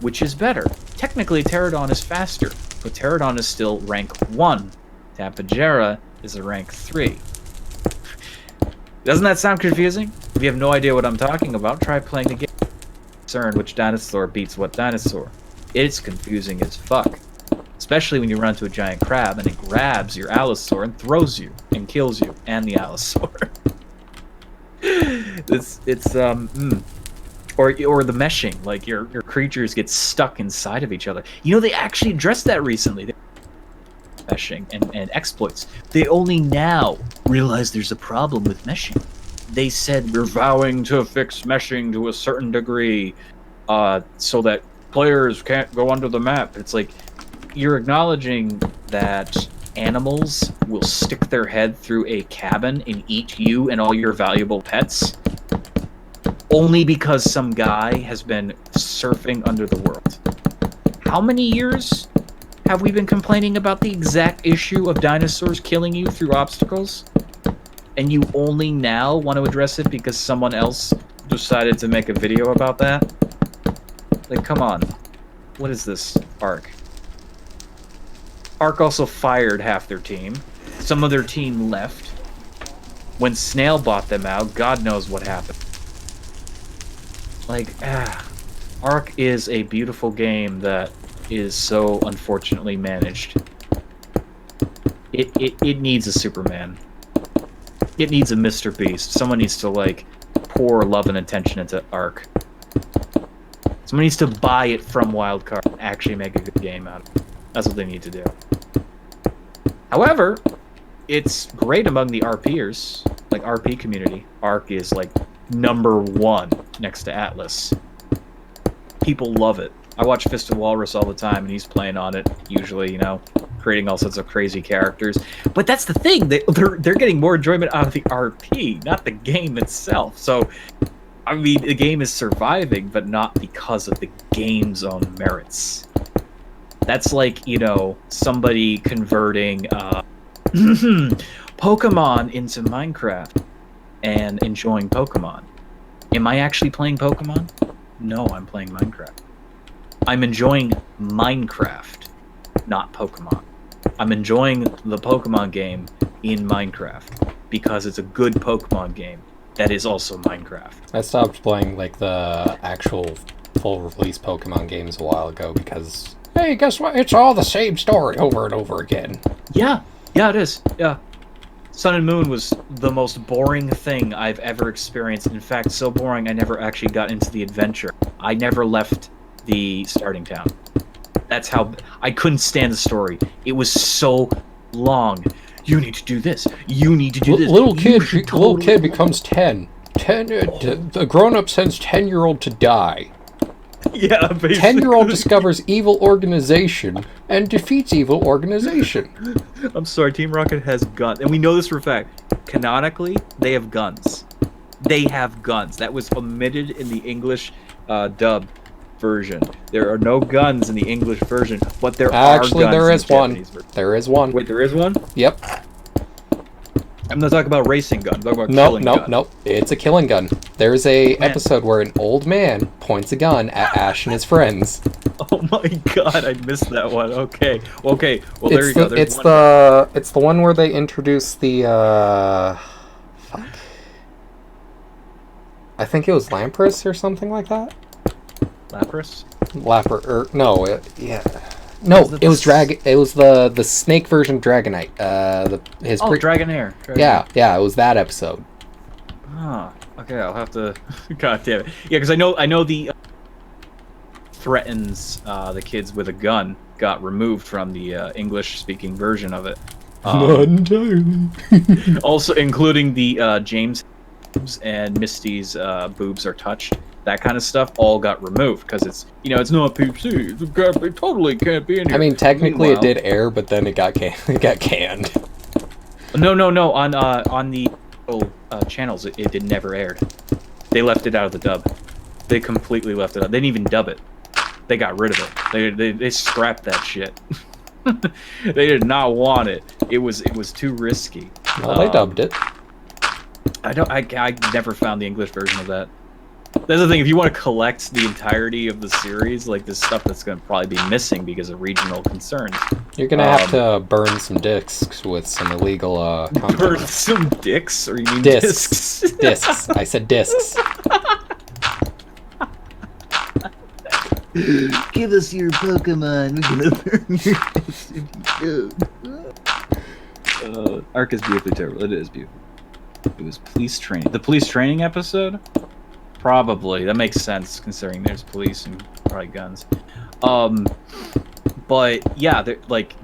Which is better? Technically, Pterodon is faster, but Pterodon is still rank 1. Tapejara is a rank 3. Doesn't that sound confusing? If you have no idea what I'm talking about, try playing the game. Concern which dinosaur beats what dinosaur. It's confusing as fuck. Especially when you run into a giant crab and it grabs your Allosaur and throws you and kills you and the Allosaur. Or the meshing, like your creatures get stuck inside of each other. You know, they actually addressed that recently. Meshing and exploits. They only now realize there's a problem with meshing. They said we're vowing to fix meshing to a certain degree, so that players can't go under the map. It's like, you're acknowledging that animals will stick their head through a cabin and eat you and all your valuable pets only because some guy has been surfing under the world. How many years have we been complaining about the exact issue of dinosaurs killing you through obstacles? And you only now want to address it because someone else decided to make a video about that? Like, come on. What is this, Ark? Ark also fired half their team. Some of their team left. When Snail bought them out, God knows what happened. Like, Ark is a beautiful game that is so unfortunately managed. It needs a Superman. It needs a Mr. Beast. Someone needs to, like, pour love and attention into Ark. Someone needs to buy it from Wildcard and actually make a good game out of it. That's what they need to do. However, it's great among the RPers, like RP community. Ark is like #1 next to Atlas. People love it. I watch Fist of Walrus all the time, and he's playing on it, usually, you know, creating all sorts of crazy characters. But that's the thing, they're getting more enjoyment out of the RP, not the game itself. So, I mean, the game is surviving, but not because of the game's own merits. That's like, somebody converting Pokemon into Minecraft and enjoying Pokemon. Am I actually playing Pokemon? No, I'm playing Minecraft. I'm enjoying Minecraft, not Pokemon. I'm enjoying the Pokemon game in Minecraft because it's a good Pokemon game that is also Minecraft. I stopped playing like the actual full release Pokemon games a while ago because, hey, guess what? It's all the same story over and over again. Yeah, it is. Yeah. Sun and Moon was the most boring thing I've ever experienced. In fact, so boring I never actually got into the adventure. I never left the starting town. That's how I couldn't stand the story. It was so long. You need to do this. You need to do this. Little kid becomes 10. The grown-up sends 10-year-old to die. Yeah, basically. 10-year-old discovers evil organization and defeats evil organization. I'm sorry, Team Rocket has guns. And we know this for a fact. Canonically, they have guns. They have guns. That was omitted in the English dub version. There are no guns in the English version, but there are guns there is in the one. Japanese version. There is one. Wait, there is one? Yep. I'm not talking about racing guns. I'm talking about killing guns. Nope. It's a killing gun. There's a episode where an old man points a gun at Ash and his friends. Oh my god, I missed that one. Okay. Well, there you go. It's the one where they introduce the fuck. I think it was Lampress or something like that. Lapras? Yeah. No, it was It was the snake version of Dragonite. Dragonair. Yeah, it was that episode. Huh. Okay, I'll have to. God damn it. Yeah, because I know the threatens the kids with a gun got removed from the English-speaking version of it. Not entirely. Also, including the James boobs and Misty's boobs are touched. That kind of stuff all got removed because it's not PC. It totally can't be in here. I mean, technically it did air, but then it got canned. No. On the channels, it never aired. They left it out of the dub. They completely left it out. They didn't even dub it. They got rid of it. They scrapped that shit. They did not want it. It was too risky. Well, they dubbed it. I never found the English version of that. That's the thing, if you want to collect the entirety of the series, like this stuff that's going to probably be missing because of regional concerns. You're going to have to burn some discs with some illegal content. Burn some dicks? Or you mean discs? Discs. I said discs. Give us your Pokemon. We're gonna burn your discs if you do. Arc is beautifully terrible. It is beautiful. It was police training. The police training episode? Probably. That makes sense considering there's police and probably guns. But yeah,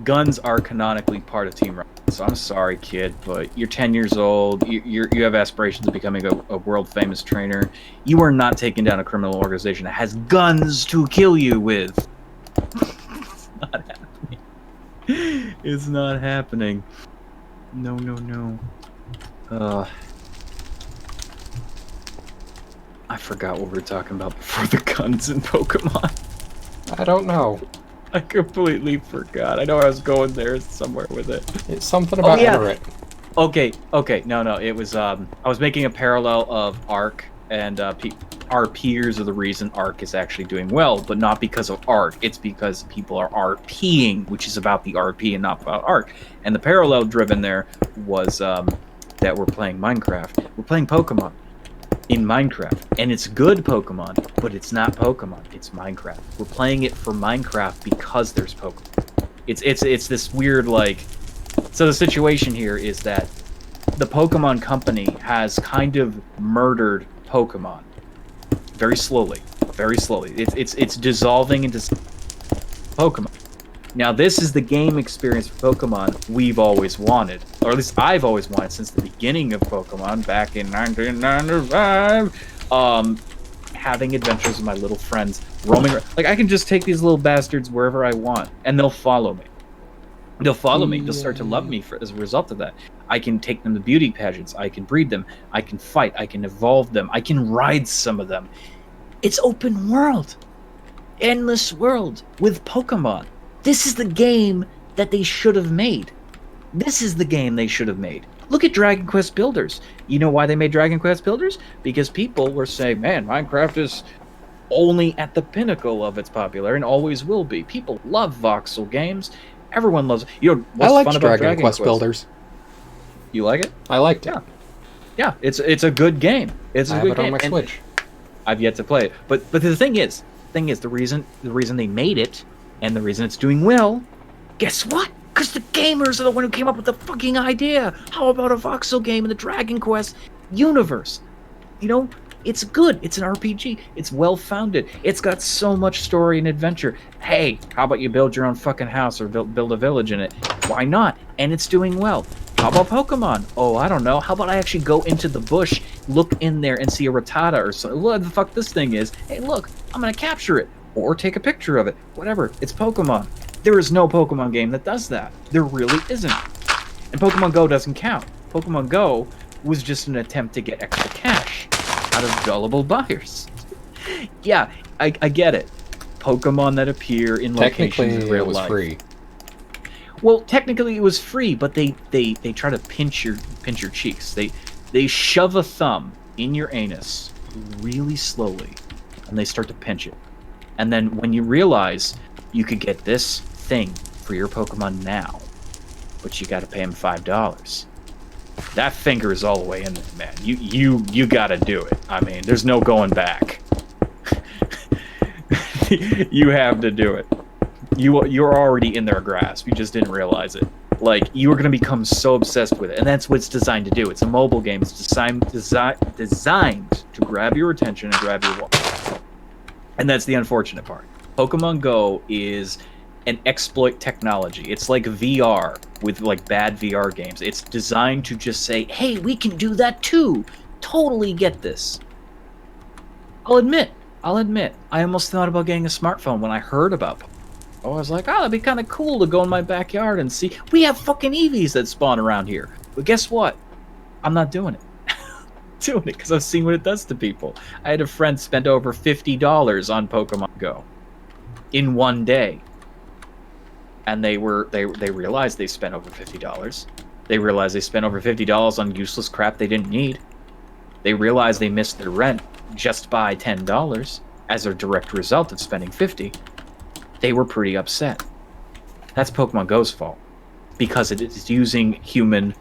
guns are canonically part of Team Rocket. So I'm sorry, kid, but you're 10 years old. You have aspirations of becoming a world famous trainer. You are not taking down a criminal organization that has guns to kill you with. It's not happening. It's not happening. No. I forgot what we were talking about before the guns in Pokemon. I don't know. I completely forgot. I know I was going there somewhere with it. It's something about Everett. Okay. No. It was I was making a parallel of Arc and our peers are the reason Arc is actually doing well, but not because of Arc. It's because people are RPing, which is about the RP and not about Arc. And the parallel driven there was that we're playing Minecraft. We're playing Pokemon in Minecraft, and it's good Pokemon, but it's not Pokemon. It's Minecraft. We're playing it for Minecraft because there's Pokemon. It's this weird So the situation here is that the Pokemon Company has kind of murdered Pokemon very slowly. It's dissolving into Pokemon. Now, this is the game experience for Pokemon we've always wanted. Or at least I've always wanted since the beginning of Pokemon back in 1995. Having adventures with my little friends, roaming around. I can just take these little bastards wherever I want, and they'll follow me. They'll start to love me as a result of that. I can take them to beauty pageants. I can breed them. I can fight. I can evolve them. I can ride some of them. It's open world. Endless world with Pokemon. This is the game that they should have made. This is the game they should have made. Look at Dragon Quest Builders. You know why they made Dragon Quest Builders? Because people were saying, man, Minecraft is only at the pinnacle of its popularity and always will be. People love voxel games. Everyone loves it. You know, what's I liked fun about Dragon Quest Builders. You like it? I liked it. Yeah. Yeah, it's a good game. It's a I good have it game. on my Switch. I've yet to play it. But the thing is, the reason they made it and the reason it's doing well, guess what? Because the gamers are the one who came up with the fucking idea. How about a voxel game in the Dragon Quest universe? You know, it's good. It's an RPG. It's well-founded. It's got so much story and adventure. Hey, how about you build your own fucking house or build a village in it? Why not? And it's doing well. How about Pokemon? Oh, I don't know. How about I actually go into the bush, look in there, and see a Rattata or something? What the fuck this thing is? Hey, look, I'm going to capture it. Or take a picture of it. Whatever. It's Pokemon. There is no Pokemon game that does that. There really isn't. And Pokemon Go doesn't count. Pokemon Go was just an attempt to get extra cash out of gullible buyers. Yeah, I get it. Pokemon that appear in locations in real life. Free. Well, technically it was free, but they try to pinch your cheeks. They shove a thumb in your anus really slowly, and they start to pinch it. And then when you realize you could get this thing for your Pokemon now, but you got to pay him $5. That finger is all the way in there, man. You got to do it. I mean, there's no going back. You have to do it. You're already in their grasp. You just didn't realize it. Like, you are going to become so obsessed with it, and that's what it's designed to do. It's a mobile game. It's designed to grab your attention and grab your wallet. And that's the unfortunate part. Pokemon Go is an exploit technology. It's like VR with like bad VR games. It's designed to just say, hey, we can do that too. Totally get this. I'll admit, I almost thought about getting a smartphone when I heard about Pokemon. I was like, oh, that'd be kind of cool to go in my backyard and see. We have fucking Eevees that spawn around here. But guess what? I'm not doing it. Doing it because I've seen what it does to people. I had a friend spend over $50 on Pokemon Go in one day, and they realized they spent over $50. They realized they spent over $50 on useless crap they didn't need. They realized they missed their rent just by $10 as a direct result of spending $50. They were pretty upset. That's Pokemon Go's fault because it is using human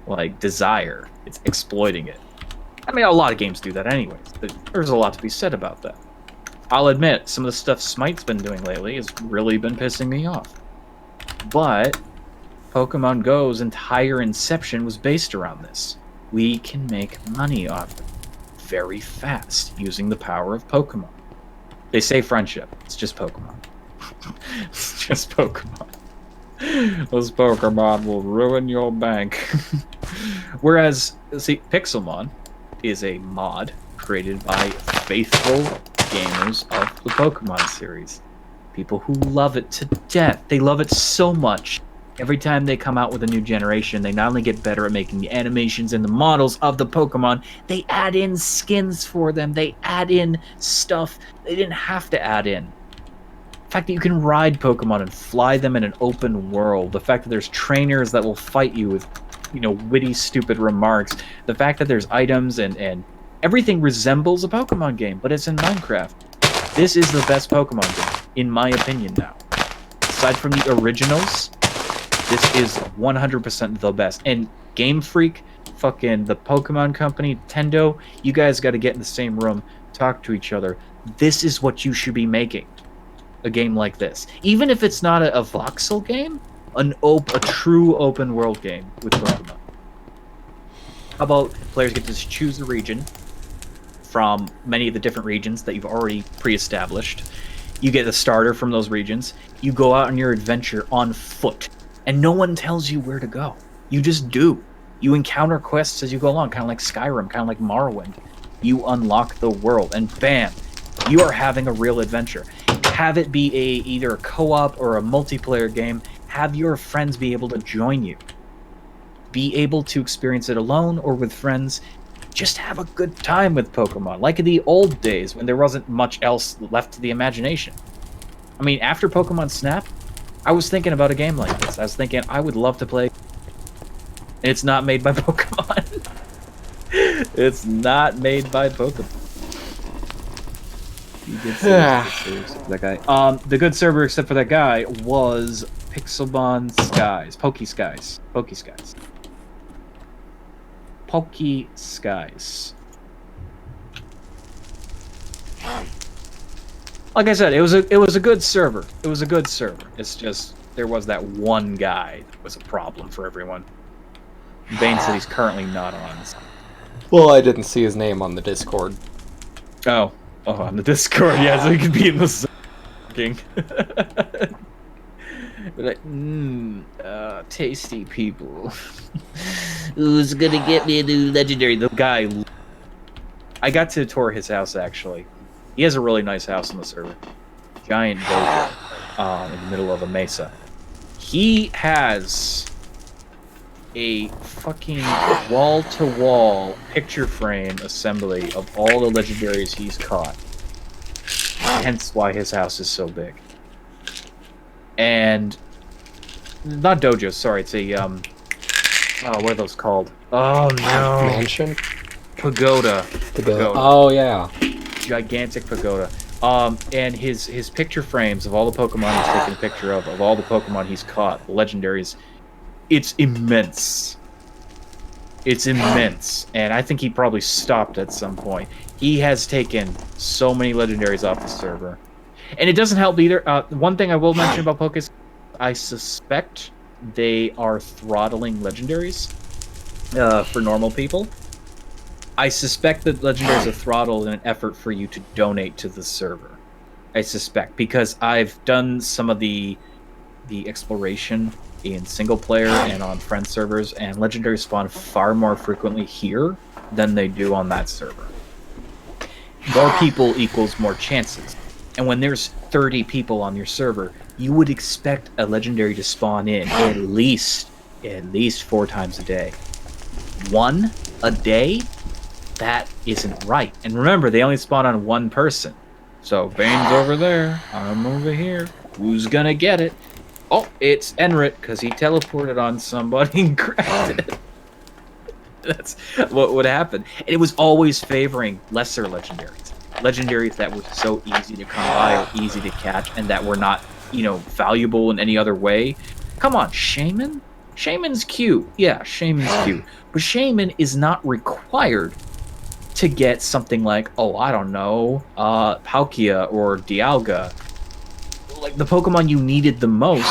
like desire. It's exploiting it. I mean, a lot of games do that anyways. There's a lot to be said about that. I'll admit, some of the stuff Smite's been doing lately has really been pissing me off. But Pokemon Go's entire inception was based around this. We can make money off it very fast using the power of Pokemon. They say friendship. It's just Pokemon. It's just Pokemon. Those Pokemon will ruin your bank. Whereas, see, Pixelmon is a mod created by faithful gamers of the Pokemon series. People who love it to death. They love it so much. Every time they come out with a new generation, they not only get better at making the animations and the models of the Pokemon, they add in skins for them. They add in stuff they didn't have to add in. The fact that you can ride Pokemon and fly them in an open world. The fact that there's trainers that will fight you with, witty, stupid remarks. The fact that there's items and everything resembles a Pokemon game, but it's in Minecraft. This is the best Pokemon game, in my opinion now. Aside from the originals, this is 100% the best. And Game Freak, fucking the Pokemon Company, Nintendo, you guys got to get in the same room, talk to each other. This is what you should be making. A game like this. Even if it's not a voxel game, a true open world game with Pokemon. How about players get to choose a region from many of the different regions that you've already pre-established. You get a starter from those regions. You go out on your adventure on foot, and no one tells you where to go. You just do. You encounter quests as you go along, kind of like Skyrim, kind of like Morrowind. You unlock the world, and bam, you are having a real adventure. Have it be either a co-op or a multiplayer game. Have your friends be able to join you. Be able to experience it alone or with friends. Just have a good time with Pokemon, like in the old days when there wasn't much else left to the imagination. I mean, after Pokemon Snap, I was thinking about a game like this. I was thinking I would love to play. It's not made by Pokemon. It's not made by Pokemon. You did say that guy. The good server, except for that guy, was Pixelbon Skies. Pokey Skies. Pokey Skies. Pokey Skies. Like I said, it was a good server. It was a good server. It's just there was that one guy that was a problem for everyone. Bane said he's currently not on. Well, I didn't see his name on the Discord. Oh, on the Discord, yeah, so he could be in the king. Like, tasty people. Who's gonna get me a new legendary? The guy. I got to tour his house actually. He has a really nice house on the server. Giant dojo in the middle of a mesa. He has a fucking wall-to-wall picture frame assembly of all the legendaries he's caught. Hence why his house is so big. And not dojo, sorry, it's a what are those called? Oh no. Mansion? Pagoda. Pagoda. Oh yeah. Gigantic pagoda. And his picture frames of all the Pokemon he's taken a picture of all the Pokemon he's caught, the legendaries, it's immense. It's immense. And I think he probably stopped at some point. He has taken so many legendaries off the server. And it doesn't help either. One thing I will mention about Pokemon, I suspect they are throttling legendaries for normal people. I suspect that legendaries are throttled in an effort for you to donate to the server. I suspect, because I've done some of the exploration in single player and on friend servers, and legendaries spawn far more frequently here than they do on that server. More people equals more chances. And when there's 30 people on your server, you would expect a legendary to spawn in at least 4 times a day. 1 a day? That isn't right. And remember, they only spawn on 1 person. So Bane's over there, I'm over here. Who's gonna get it? Oh, it's Enrit, because he teleported on somebody and grabbed it. That's what would happen. And it was always favoring lesser legendaries. Legendaries that were so easy to come by or easy to catch and that were not, valuable in any other way. Come on, Shaman? Shaman's cute. Yeah, Shaman's cute. But Shaman is not required to get something like, I don't know, Palkia or Dialga. Like the Pokemon you needed the most,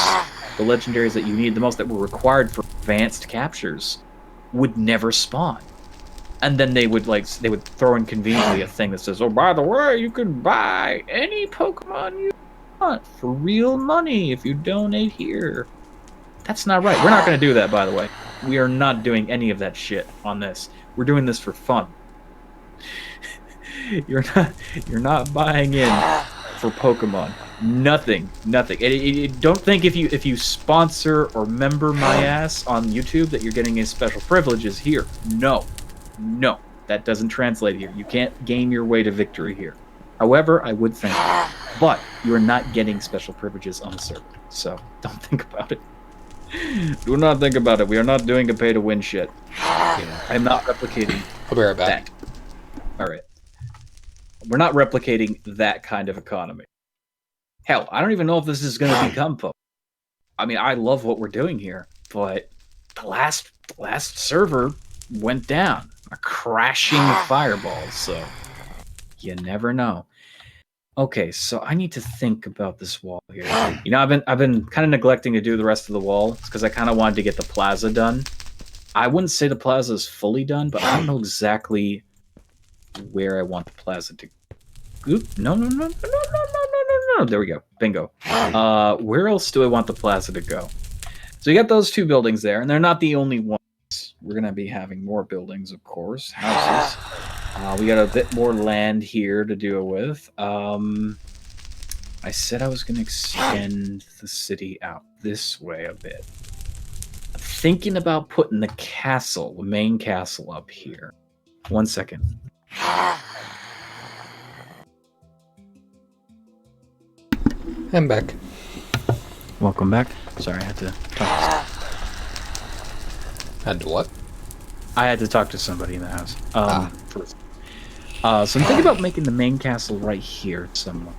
the legendaries that you needed the most that were required for advanced captures, would never spawn. And then they would throw in conveniently a thing that says, oh, by the way, you can buy any Pokemon you want for real money if you donate here. That's not right. We're not going to do that, by the way. We are not doing any of that shit on this. We're doing this for fun. You're not buying in for Pokemon. Nothing. Don't think if you sponsor or member my ass on YouTube that you're getting any special privileges here. No, that doesn't translate here. You can't game your way to victory here. However, I would think, but you're not getting special privileges on the server. So don't think about it. Do not think about it. We are not doing a pay-to-win shit. I'm not replicating. I'll be right back. That. All right. We're not replicating that kind of economy. Hell, I don't even know if this is going to become Poke. I mean, I love what we're doing here, but the last server went down. A crashing fireball, so you never know. Okay, so I need to think about this wall here. I've been kind of neglecting to do the rest of the wall because I kind of wanted to get the plaza done. I wouldn't say the plaza is fully done, but I don't know exactly where I want the plaza to. Oop! No! There we go. Bingo. Where else do I want the plaza to go? So you got those 2 buildings there, and they're not the only ones. We're gonna be having more buildings, of course. Houses. We got a bit more land here to deal with. I said I was going to extend the city out this way a bit. I'm thinking about putting the castle, the main castle up here. 1 second. I'm back. Welcome back. Sorry, I had to talk. Had to what? I had to talk to somebody in the house. First. So I'm thinking about making the main castle right here, somewhere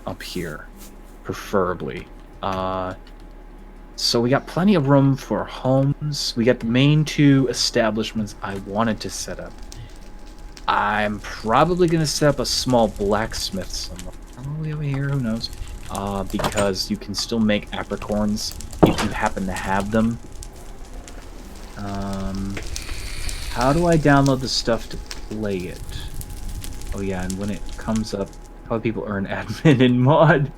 up here, preferably. So we got plenty of room for homes. We got the main 2 establishments I wanted to set up. I'm probably going to set up a small blacksmith somewhere. Probably over here, who knows? Because you can still make apricorns if you happen to have them. How do I download the stuff to play it? Oh yeah, and when it comes up, how do people earn admin and mod?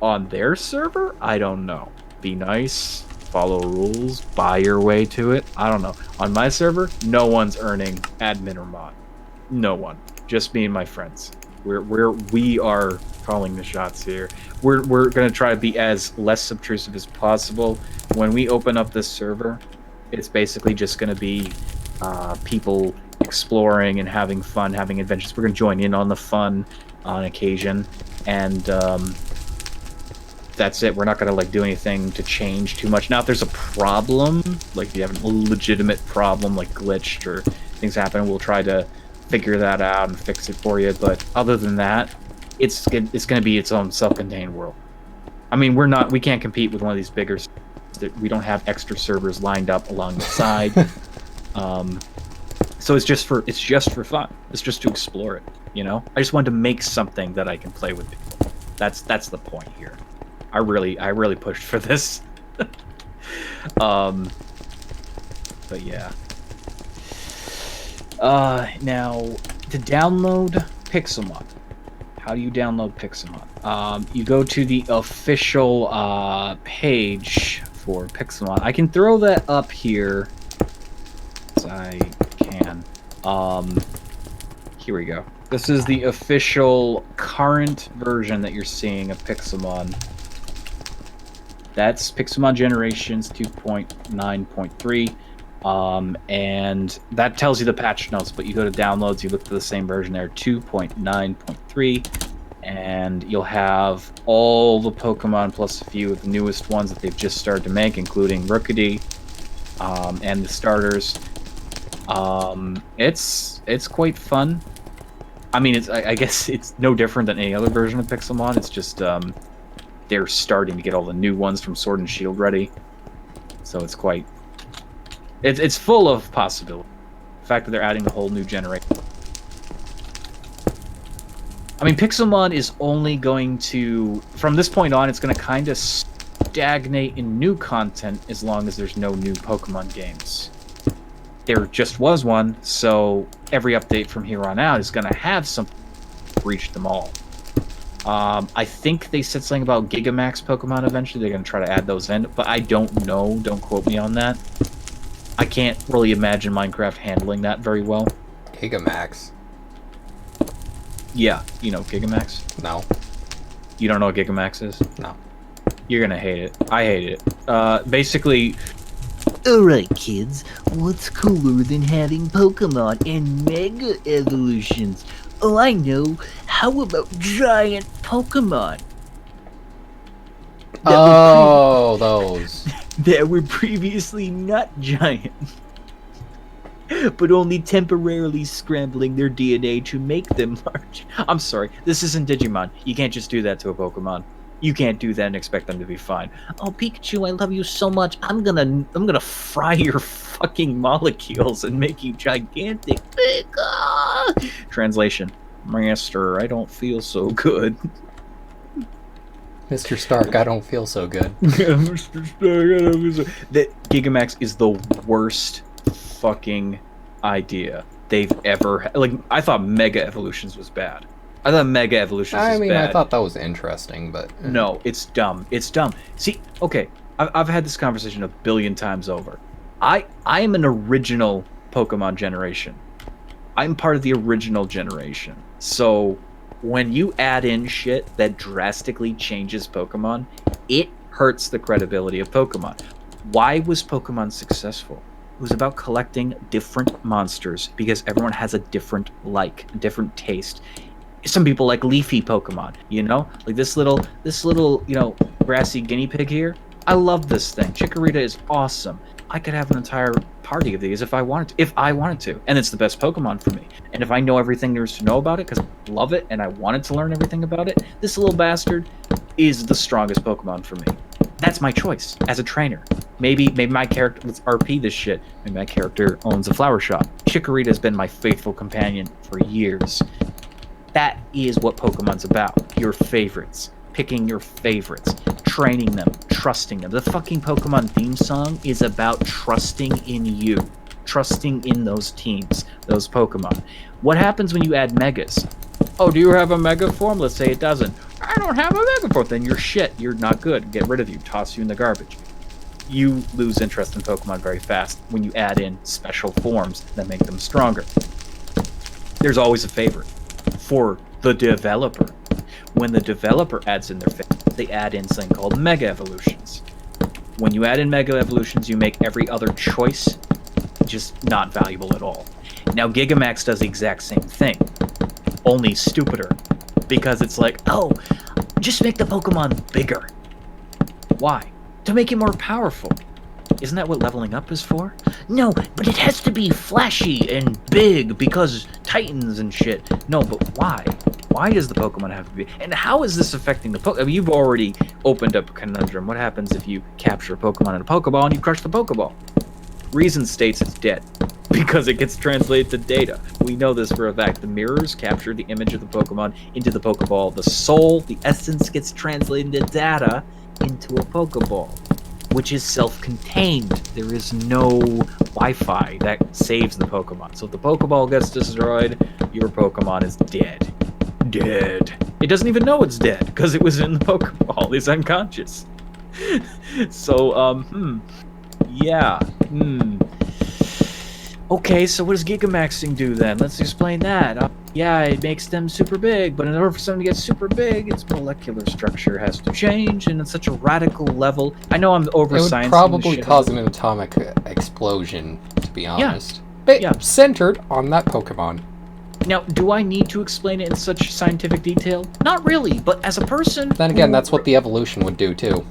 On their server? I don't know. Be nice, follow rules, buy your way to it. I don't know. On my server, no one's earning admin or mod. No one. Just me and my friends. We are calling the shots here. We're gonna try to be as less obtrusive as possible. When we open up this server, it's basically just gonna be people exploring and having fun, having adventures. We're gonna join in on the fun on occasion, and that's it. We're not gonna like do anything to change too much. Now, if there's a problem, like if you have a legitimate problem, like glitched or things happen, we'll try to figure that out and fix it for you. But other than that, it's gonna be its own self-contained world. I mean, we can't compete with one of these bigger. We don't have extra servers lined up along the side. So it's just for fun. It's just to explore it, you know? I just wanted to make something that I can play with people. That's the point here. I really pushed for this. But yeah. Now to download Pixelmon. How do you download Pixelmon? You go to the official page for Pixelmon. I can throw that up here. As I can. Here we go. This is the official current version that you're seeing of Pixelmon. That's Pixelmon Generations 2.9.3. And that tells you the patch notes, but you go to downloads, you look for the same version there, 2.9.3, and you'll have all the Pokemon plus a few of the newest ones that they've just started to make, including Rookidee, and the starters. It's quite fun. I mean, I guess it's no different than any other version of Pixelmon. It's just they're starting to get all the new ones from Sword and Shield ready, so it's quite. It's full of possibility. The fact that they're adding a whole new generation. I mean, Pixelmon is only going to, from this point on, it's going to kind of stagnate in new content as long as there's no new Pokemon games. There just was one, so every update from here on out is going to have something to reach them all. I think they said something about Gigamax Pokemon eventually. They're going to try to add those in, but I don't know. Don't quote me on that. I can't really imagine Minecraft handling that very well. Gigamax? Yeah, you know Gigamax? No. You don't know what Gigamax is? No. You're gonna hate it. I hate it. Basically... Alright, kids. What's cooler than having Pokemon and Mega Evolutions? Oh, I know. How about giant Pokemon? Oh, those. That were previously not giant, but only temporarily scrambling their DNA to make them large. I'm sorry, this isn't Digimon. You can't just do that to a Pokemon. You can't do that and expect them to be fine. Oh, Pikachu, I love you so much. I'm gonna fry your fucking molecules and make you gigantic. Translation: Master, I don't feel so good. Mr. Stark, I don't feel so good. Mr. Stark, I don't feel so good. That Gigamax is the worst fucking idea they've ever had. Like, I thought Mega Evolutions was bad. I thought Mega Evolutions was bad. I thought that was interesting, but... No, it's dumb. It's dumb. See, okay, I've had this conversation a billion times over. I am an original Pokemon generation. I'm part of the original generation. So... when you add in shit that drastically changes Pokemon, it hurts the credibility of Pokemon. Why was Pokemon successful? It was about collecting different monsters because everyone has a different different taste. Some people like leafy Pokemon, you know, like this little, you know, grassy guinea pig here. I love this thing. Chikorita is awesome. I could have an entire party of these if I wanted to, and it's the best Pokemon for me. And if I know everything there is to know about it, because I love it and I wanted to learn everything about it, this little bastard is the strongest Pokemon for me. That's my choice as a trainer. Maybe my character, let's RP this shit. Maybe my character owns a flower shop. Chikorita has been my faithful companion for years. That is what Pokemon's about. Your favorites. Picking your favorites. Training them. Trusting them. The fucking Pokemon theme song is about trusting in you. Trusting in those teams. Those Pokemon. What happens when you add Megas? Oh, do you have a Mega form? Let's say it doesn't. I don't have a Mega form. Then you're shit. You're not good. Get rid of you. Toss you in the garbage. You lose interest in Pokemon very fast when you add in special forms that make them stronger. There's always a favorite for the developer. When the developer adds in their favorite, they add in something called Mega Evolutions. When you add in Mega Evolutions, you make every other choice just not valuable at all. Now, Gigamax does the exact same thing, only stupider, because it's like, oh, just make the Pokemon bigger. Why? To make it more powerful. Isn't that what leveling up is for? No, but it has to be flashy and big because Titans and shit. No, but why? Why does the Pokemon have to be? And how is this affecting the Pokemon? I mean, you've already opened up a conundrum. What happens if you capture a Pokemon in a Pokeball and you crush the Pokeball? Reason states it's dead because it gets translated to data. We know this for a fact. The mirrors capture the image of the Pokemon into the Pokeball. The soul, the essence, gets translated into data into a Pokeball, which is self-contained. There is no Wi-Fi that saves the Pokemon. So if the Pokeball gets destroyed, your Pokemon is dead. Dead. It doesn't even know it's dead because it was in the Pokeball. It's unconscious. So, yeah. Okay, so what does Gigamaxing do then? Let's explain that. Yeah, it makes them super big, but in order for something to get super big, its molecular structure has to change, and it's such a radical level. I know I'm over-sciencing. It would probably cause an atomic explosion, to be honest. But centered on that Pokemon. Now, do I need to explain it in such scientific detail? Not really, but as a person... Then again, that's what the evolution would do, too.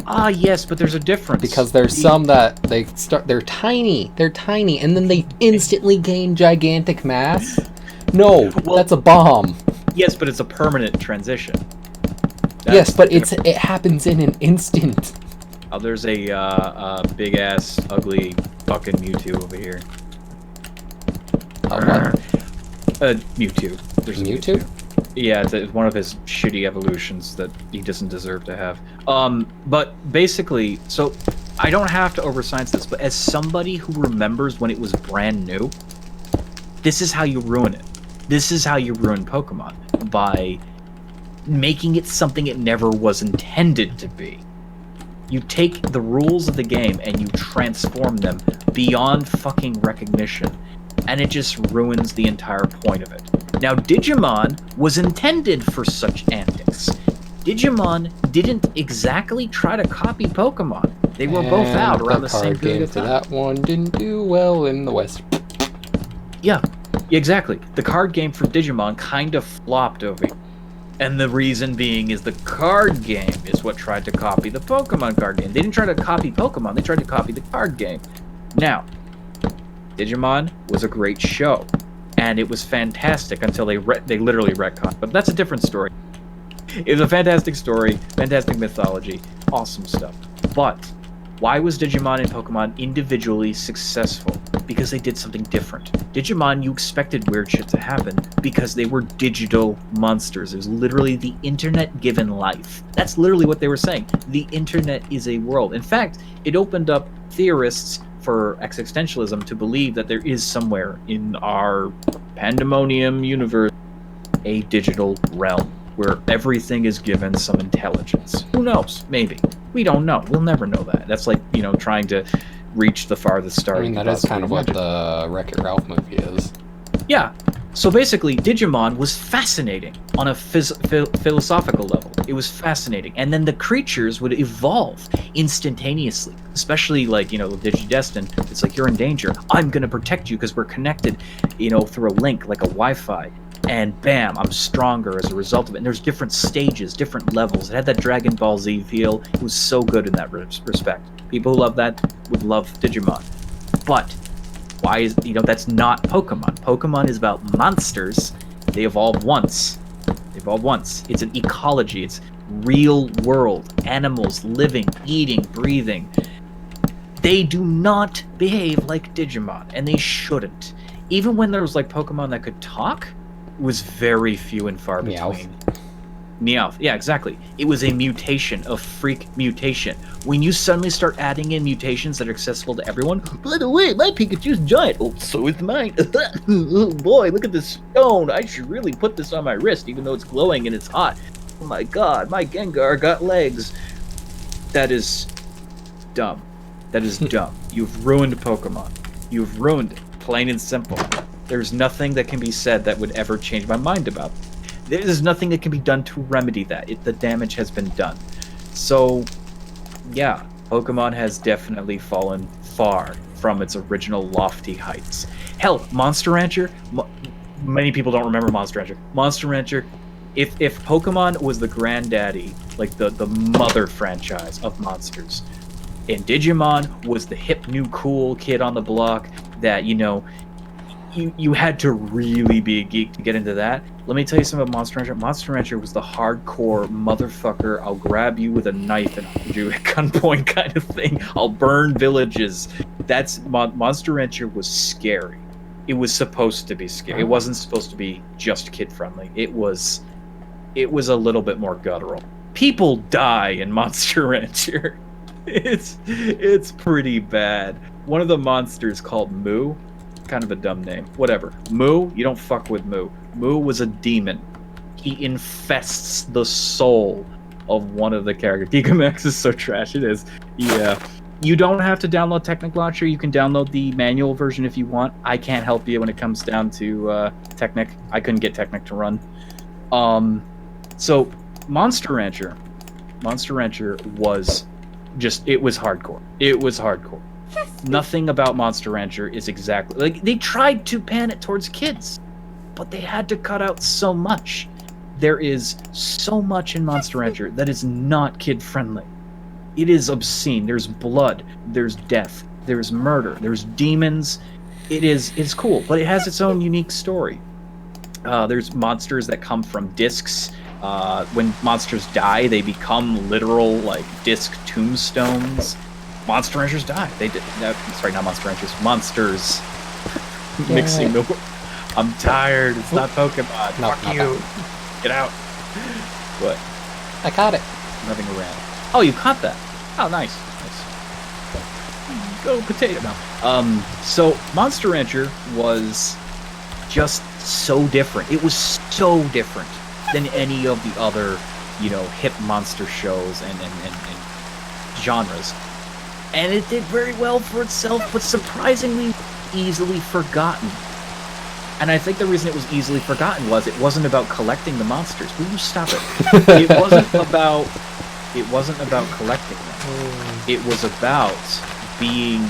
Ah, yes, but there's a difference. Because there's some that they're tiny, and then they instantly gain gigantic mass. No, well, that's a bomb. Yes, but it's a permanent transition. Yes, but it happens in an instant. Oh, there's a big-ass, ugly fucking Mewtwo over here. Mewtwo. There's Mewtwo? Yeah, it's one of his shitty evolutions that he doesn't deserve to have. But basically, so I don't have to overscience this, but as somebody who remembers when it was brand new, this is how you ruin it. This is how you ruin Pokemon, by making it something it never was intended to be. You take the rules of the game and you transform them beyond fucking recognition, and it just ruins the entire point of it. Now, Digimon was intended for such antics. Digimon didn't exactly try to copy Pokemon. They were both out around the same period of time. That one didn't do well in the West. Yeah, exactly. The card game for Digimon kind of flopped over here. And the reason being is the card game is what tried to copy the Pokemon card game. They didn't try to copy Pokemon, they tried to copy the card game. Now, Digimon was a great show, and it was fantastic until they literally retconned. But that's a different story. It was a fantastic story, fantastic mythology, awesome stuff. But why was Digimon and Pokemon individually successful? Because they did something different. Digimon, you expected weird shit to happen because they were digital monsters. It was literally the internet given life. That's literally what they were saying. The internet is a world. In fact, it opened up theorists for existentialism to believe that there is somewhere in our pandemonium universe a digital realm where everything is given some intelligence. Who knows? Maybe. We don't know. We'll never know that. That's like, trying to reach the farthest star. I mean, that is kind of what the Wreck-It Ralph movie is. Yeah. So basically, Digimon was fascinating on a philosophical level. It was fascinating. And then the creatures would evolve instantaneously. Especially, like, Digidestin. It's like, you're in danger. I'm going to protect you because we're connected, through a link, like a Wi-Fi. and bam, I'm stronger as a result of it. And there's different stages, different levels. It had that Dragon Ball Z feel. It was so good in that respect. People who love that would love Digimon. But why is, that's not Pokemon. Pokemon is about monsters. They evolve once. It's an ecology. It's real world. Animals living, eating, breathing. They do not behave like Digimon, and they shouldn't. Even when there was like Pokemon that could talk, it was very few and far between. Meowth. Yeah, exactly. It was a mutation, a freak mutation. When you suddenly start adding in mutations that are accessible to everyone, by the way, my Pikachu's giant. Oh, so is mine. Oh boy, look at this stone. I should really put this on my wrist, even though it's glowing and it's hot. Oh my god, my Gengar got legs. That is dumb. That is dumb. You've ruined Pokemon. You've ruined it, plain and simple. There's nothing that can be said that would ever change my mind about it. There's nothing that can be done to remedy that. The damage has been done. So, yeah, Pokemon has definitely fallen far from its original lofty heights. Hell, Monster Rancher, many people don't remember Monster Rancher. Monster Rancher, if Pokemon was the granddaddy, like the mother franchise of monsters, and Digimon was the hip new cool kid on the block that, you had to really be a geek to get into that. Let me tell you something about Monster Rancher. Monster Rancher was the hardcore motherfucker, I'll grab you with a knife and hold you at gunpoint kind of thing. I'll burn villages. That's Monster Rancher was scary. It was supposed to be scary. It wasn't supposed to be just kid friendly. It was a little bit more guttural. People die in Monster Rancher. It's pretty bad. One of the monsters called Moo, kind of a dumb name. Whatever. Moo, you don't fuck with Moo. Moo was a demon. He infests the soul of one of the characters. Gigamax is so trash, it is. Yeah. You don't have to download Technic Launcher. You can download the manual version if you want. I can't help you when it comes down to Technic. I couldn't get Technic to run. So Monster Rancher was it was hardcore. It was hardcore. Nothing about Monster Rancher is exactly like they tried to pan it towards kids, but they had to cut out so much. There is so much in Monster Rancher that is not kid friendly. It is obscene. There's blood, there's death, there's murder, there's demons. It's cool, but it has its own unique story. There's monsters that come from discs. When monsters die, they become literal like disc tombstones. Monster Ranchers die. They did. No, sorry, not Monster Ranchers. Monsters. Yeah. Mixing the. I'm tired. It's not Pokemon. No, Fuck you. Get out. What? I caught it. Nothing around. Oh, you caught that. Oh, nice. Go potato now. So Monster Rancher was just so different. It was so different than any of the other, hip monster shows and genres. And it did very well for itself, but surprisingly easily forgotten. And I think the reason it was easily forgotten was it wasn't about collecting the monsters. Will you stop it? It wasn't about collecting them. It was about being,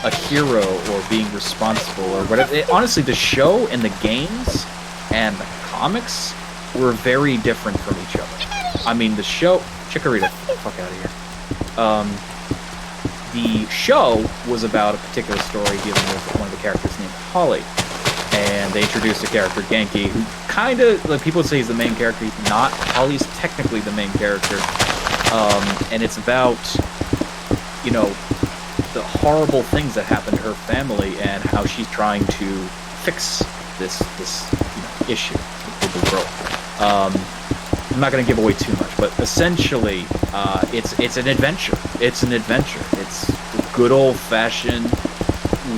a hero or being responsible or whatever. Honestly, the show and the games and the comics were very different from each other. I mean, the show... Chikorita, get the fuck out of here. The show was about a particular story dealing with one of the characters named Holly. And they introduced a character, Genki, who kind of... Like, people would say he's the main character. He's not. Holly's technically the main character. And it's about, the horrible things that happen to her family and how she's trying to fix this issue with the world. I'm not going to give away too much, but essentially, it's an adventure. It's an adventure. It's good old-fashioned,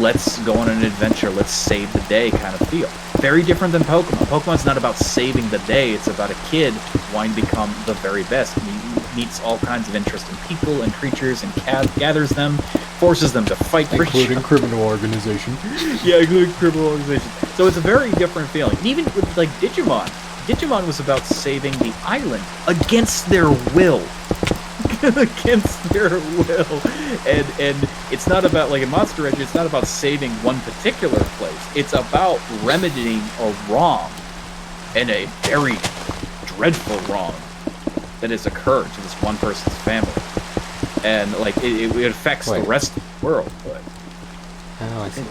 let's go on an adventure, let's save the day kind of feel. Very different than Pokemon. Pokemon's not about saving the day. It's about a kid wanting to become the very best. And he meets all kinds of interesting people and creatures and gathers them, forces them to fight for including criminal organization. Yeah, including criminal organization. So it's a very different feeling. And even with like Digimon was about saving the island against their will. Against their will. And it's not about, like in Monster Rancher, it's not about saving one particular place. It's about remedying a wrong and a very dreadful wrong that has occurred to this one person's family. And, like, it affects the rest of the world. But Oh, I see.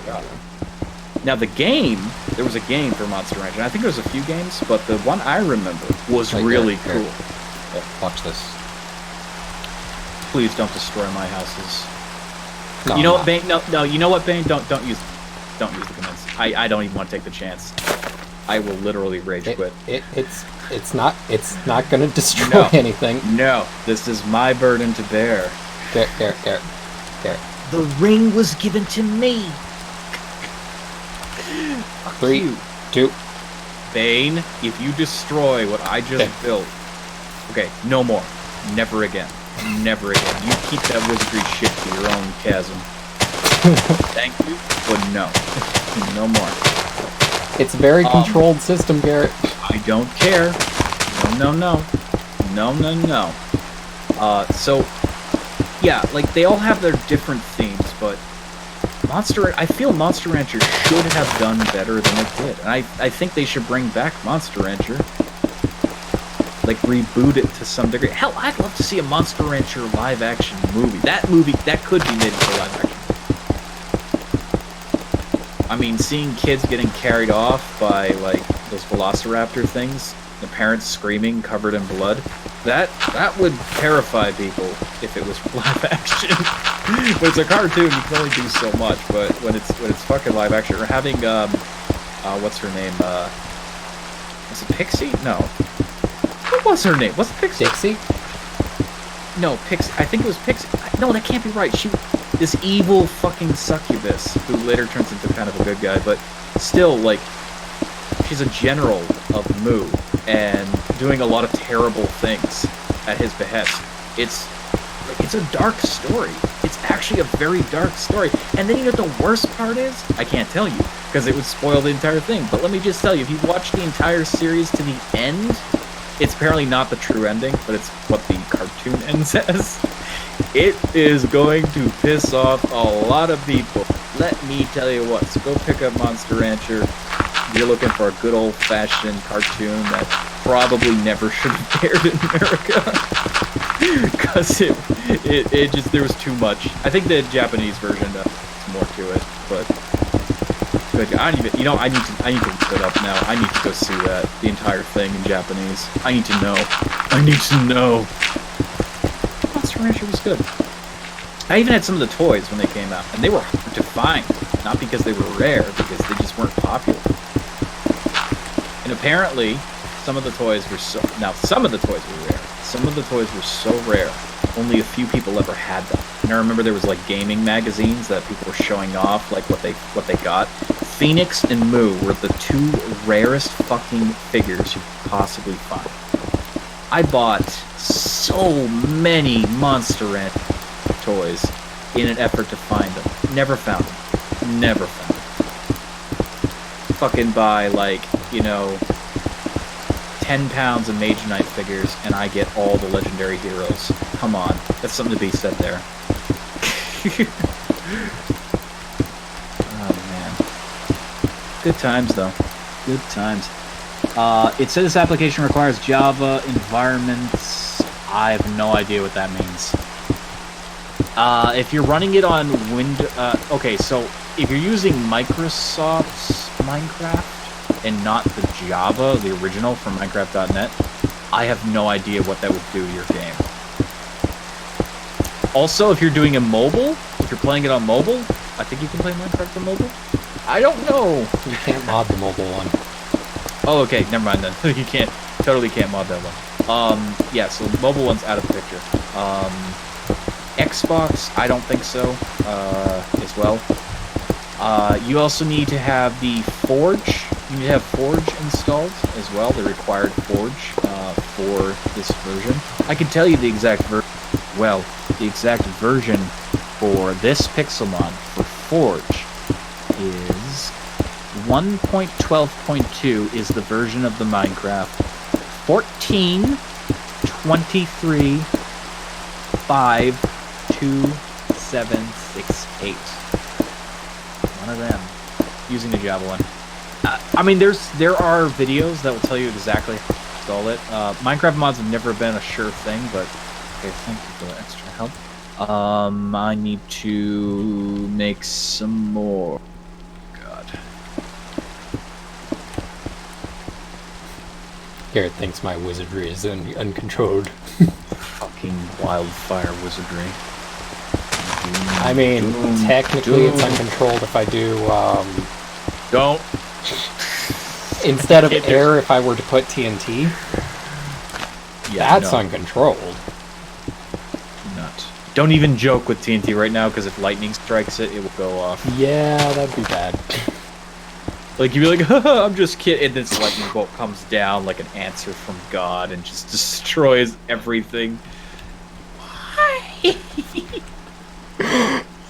now, the game, there was a game for Monster Rancher, and I think there was a few games, but the one I remember was really cool. Here, watch this. Please don't destroy my houses. No, you know I'm what, Bane? No, you know what, Bane? Don't use the comments. I don't even want to take the chance. I will literally rage quit. It's not gonna destroy anything. No, this is my burden to bear. There. The ring was given to me. 3, 2. Bane, if you destroy what I just built, okay, no more. Never again. Never again. You keep that wizardry shit to your own chasm. Thank you, but no. No more. It's a very controlled system, Garrett. I don't care. No. So, yeah, like, they all have their different themes, but I feel Monster Rancher should have done better than it did. And I think they should bring back Monster Rancher. Like, reboot it to some degree. Hell, I'd love to see a Monster Rancher live-action movie. That could be made into live action. I mean, seeing kids getting carried off by, like, those velociraptor things, the parents screaming, covered in blood, that would terrify people if it was live action. When it's a cartoon, you can only do so much, but when it's fucking live action, or having, what's her name, is it Pixie? No. What was her name? What's Pixie? Dixie? No, Pixie. I think it was Pixie. No, that can't be right. This evil fucking succubus who later turns into kind of a good guy, but still, like, she's a general of Mu and doing a lot of terrible things at his behest. It's a dark story. It's actually a very dark story. And then you know what the worst part is? I can't tell you because it would spoil the entire thing. But let me just tell you, if you watch the entire series to the end, it's apparently not the true ending, but it's what the cartoon end says. It is going to piss off a lot of people. Let me tell you what. So go pick up Monster Rancher. You're looking for a good old-fashioned cartoon that probably never should have aired in America. Because it just, there was too much. I think the Japanese version is more to it, but good. I need to look it up now. I need to go see that, the entire thing in Japanese. I need to know. Monster Rancher was good. I even had some of the toys when they came out, and they were hard to find. Not because they were rare, because they just weren't popular. And apparently, some of the toys were so... Now, some of the toys were rare. Some of the toys were so rare, only a few people ever had them. And I remember there was, like, gaming magazines that people were showing off, like, what they got. Phoenix and Mu were the two rarest fucking figures you could possibly find. I bought so many Monster Rancher toys in an effort to find them. Never found them. Fucking buy, like, 10 pounds of Mage Knight figures, and I get all the legendary heroes. Come on. That's something to be said there. Oh, man. Good times, though. Good times. It says this application requires Java environments. I have no idea what that means. If you're running it on Windows... okay, so if you're using Microsoft's Minecraft and not the Java, the original from Minecraft.net, I have no idea what that would do to your game. Also, if you're doing a mobile, if you're playing it on mobile, I think you can play Minecraft on mobile? I don't know! You can't mod the mobile one. Oh, okay, never mind then. You totally can't mod that one. Yeah, so the mobile one's out of the picture. Xbox, I don't think so, as well. You also need to have the Forge. You need to have Forge installed as well, the required Forge, for this version. I can tell you the exact version for this Pixelmon for Forge is 1.12.2 is the version of the Minecraft. 14.23.52768. One of them. Using the Java one. I mean, there are videos that will tell you exactly how to install it. Minecraft mods have never been a sure thing, but okay, thank you for the extra help. I need to make some more. God. Garrett thinks my wizardry is uncontrolled. Fucking wildfire wizardry. I mean, technically it's uncontrolled if I do, Don't. instead of air, if I were to put TNT. Yeah, That's no. uncontrolled. Not. Don't even joke with TNT right now, because if lightning strikes it, it will go off. Yeah, that'd be bad. Like, you'd be like, haha, I'm just kidding, and this lightning bolt comes down like an answer from God and just destroys everything.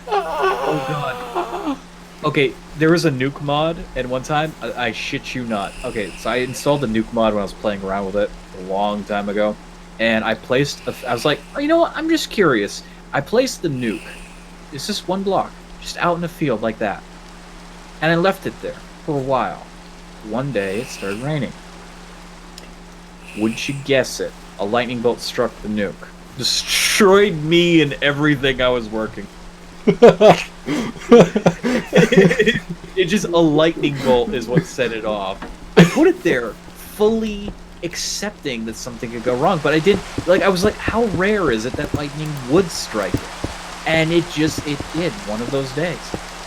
Oh God. Okay, there was a nuke mod, and one time, I shit you not. Okay, so I installed the nuke mod when I was playing around with it a long time ago, and I was like, oh, you know what, I'm just curious. I placed the nuke. It's just one block, just out in the field like that. And I left it there for a while. One day, it started raining. Wouldn't you guess it? A lightning bolt struck the nuke. Destroyed me and everything I was working. It just, a lightning bolt is what set it off. I put it there fully accepting that something could go wrong, but I did, like, I was like, how rare is it that lightning would strike it? And it did one of those days.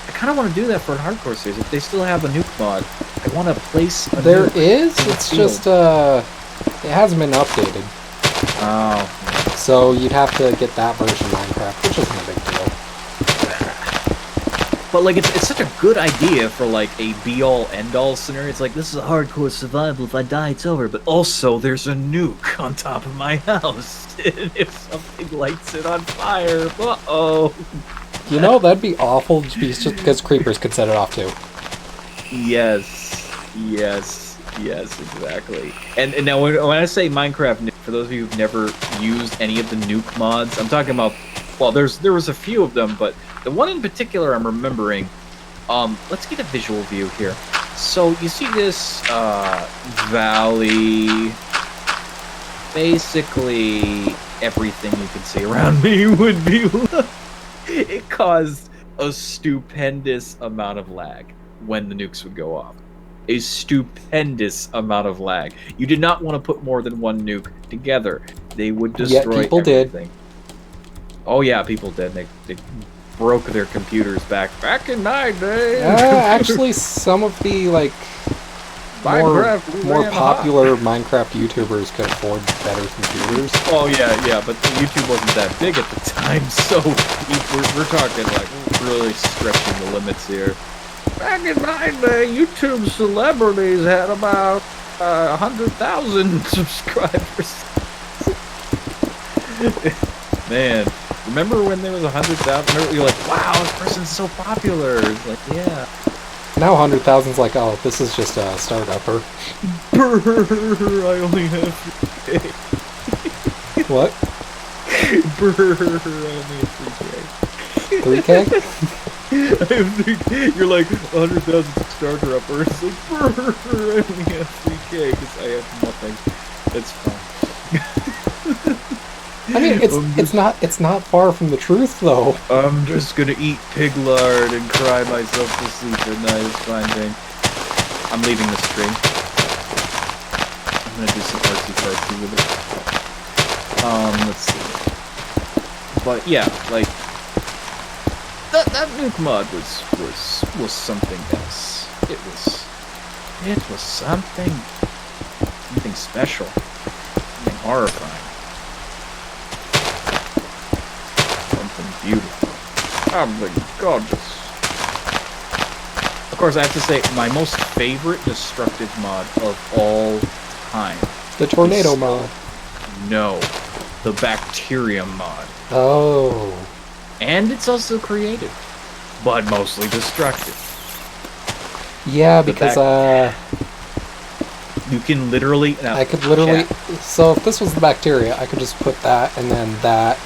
I kind of want to do that for a hardcore series. If they still have a nuke mod, I want to place a There nuke is, in the it's field. just, it hasn't been updated. Oh. So you'd have to get that version of Minecraft, which isn't a big deal. But, like, it's such a good idea for, like, a be-all, end-all scenario. It's like, this is a hardcore survival. If I die, it's over. But also, there's a nuke on top of my house. And if something lights it on fire, uh-oh. You know, that'd be awful just because creepers could set it off too. Yes, exactly. And now when I say Minecraft nuke, for those of you who've never used any of the nuke mods, I'm talking about, well, there was a few of them, but the one in particular I'm remembering, let's get a visual view here. So you see this valley, basically everything you can see around me would be it caused a stupendous amount of lag when the nukes would go off. A stupendous amount of lag. You did not want to put more than one nuke together. They would destroy people everything. Oh yeah, people did. They broke their computers back in my day. Actually, some of the, like, more ran popular Minecraft YouTubers could afford better computers. Oh yeah, but YouTube wasn't that big at the time, so we're talking like really stretching the limits here. Back in my day, YouTube celebrities had about 100,000 subscribers. Man, remember when there was 100,000? You're like, wow, this person's so popular. It's like, yeah. Now 100,000's like, oh, this is just a start-upper. Brrr, I only have 3K. What? Brrr, I only have 3K. 3K? You're like 100,000 starter upper. It's like, brrr, I only have 3K because I have nothing. That's fine. I mean, it's not far from the truth, though. I'm just gonna eat pig lard and cry myself to sleep at night. It's fine, Jane. I'm leaving the stream. I'm gonna do some artsy-fartsy with it. Let's see. But yeah, like that nuke mod was something else. It was something special, something horrifying. Beautiful. Absolutely gorgeous. Of course, I have to say, my most favorite destructive mod of all time. The tornado mod. No. The bacterium mod. Oh. And it's also creative, but mostly destructive. Yeah, because, you can literally... I could literally... So if this was the bacteria, I could just put that, and then that,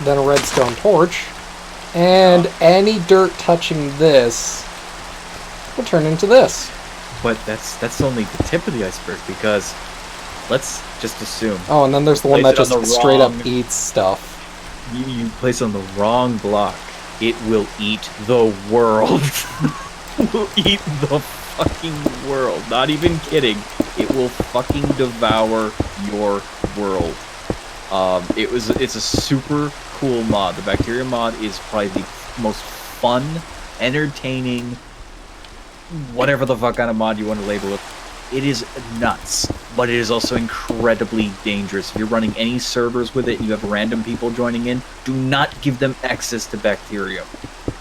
then a redstone torch, and any dirt touching this will turn into this. but that's only the tip of the iceberg, because let's just assume Oh, and then there's the one Place that it on just the straight up wrong- eats stuff. you place on the wrong block, it will eat the world. It will eat the fucking world. Not even kidding. It will fucking devour your world. It's a super cool mod. The bacteria mod is probably the most fun, entertaining, whatever the fuck kind of mod you want to label it. It is nuts, but it is also incredibly dangerous. If you're running any servers with it and you have random people joining in, do not give them access to bacteria.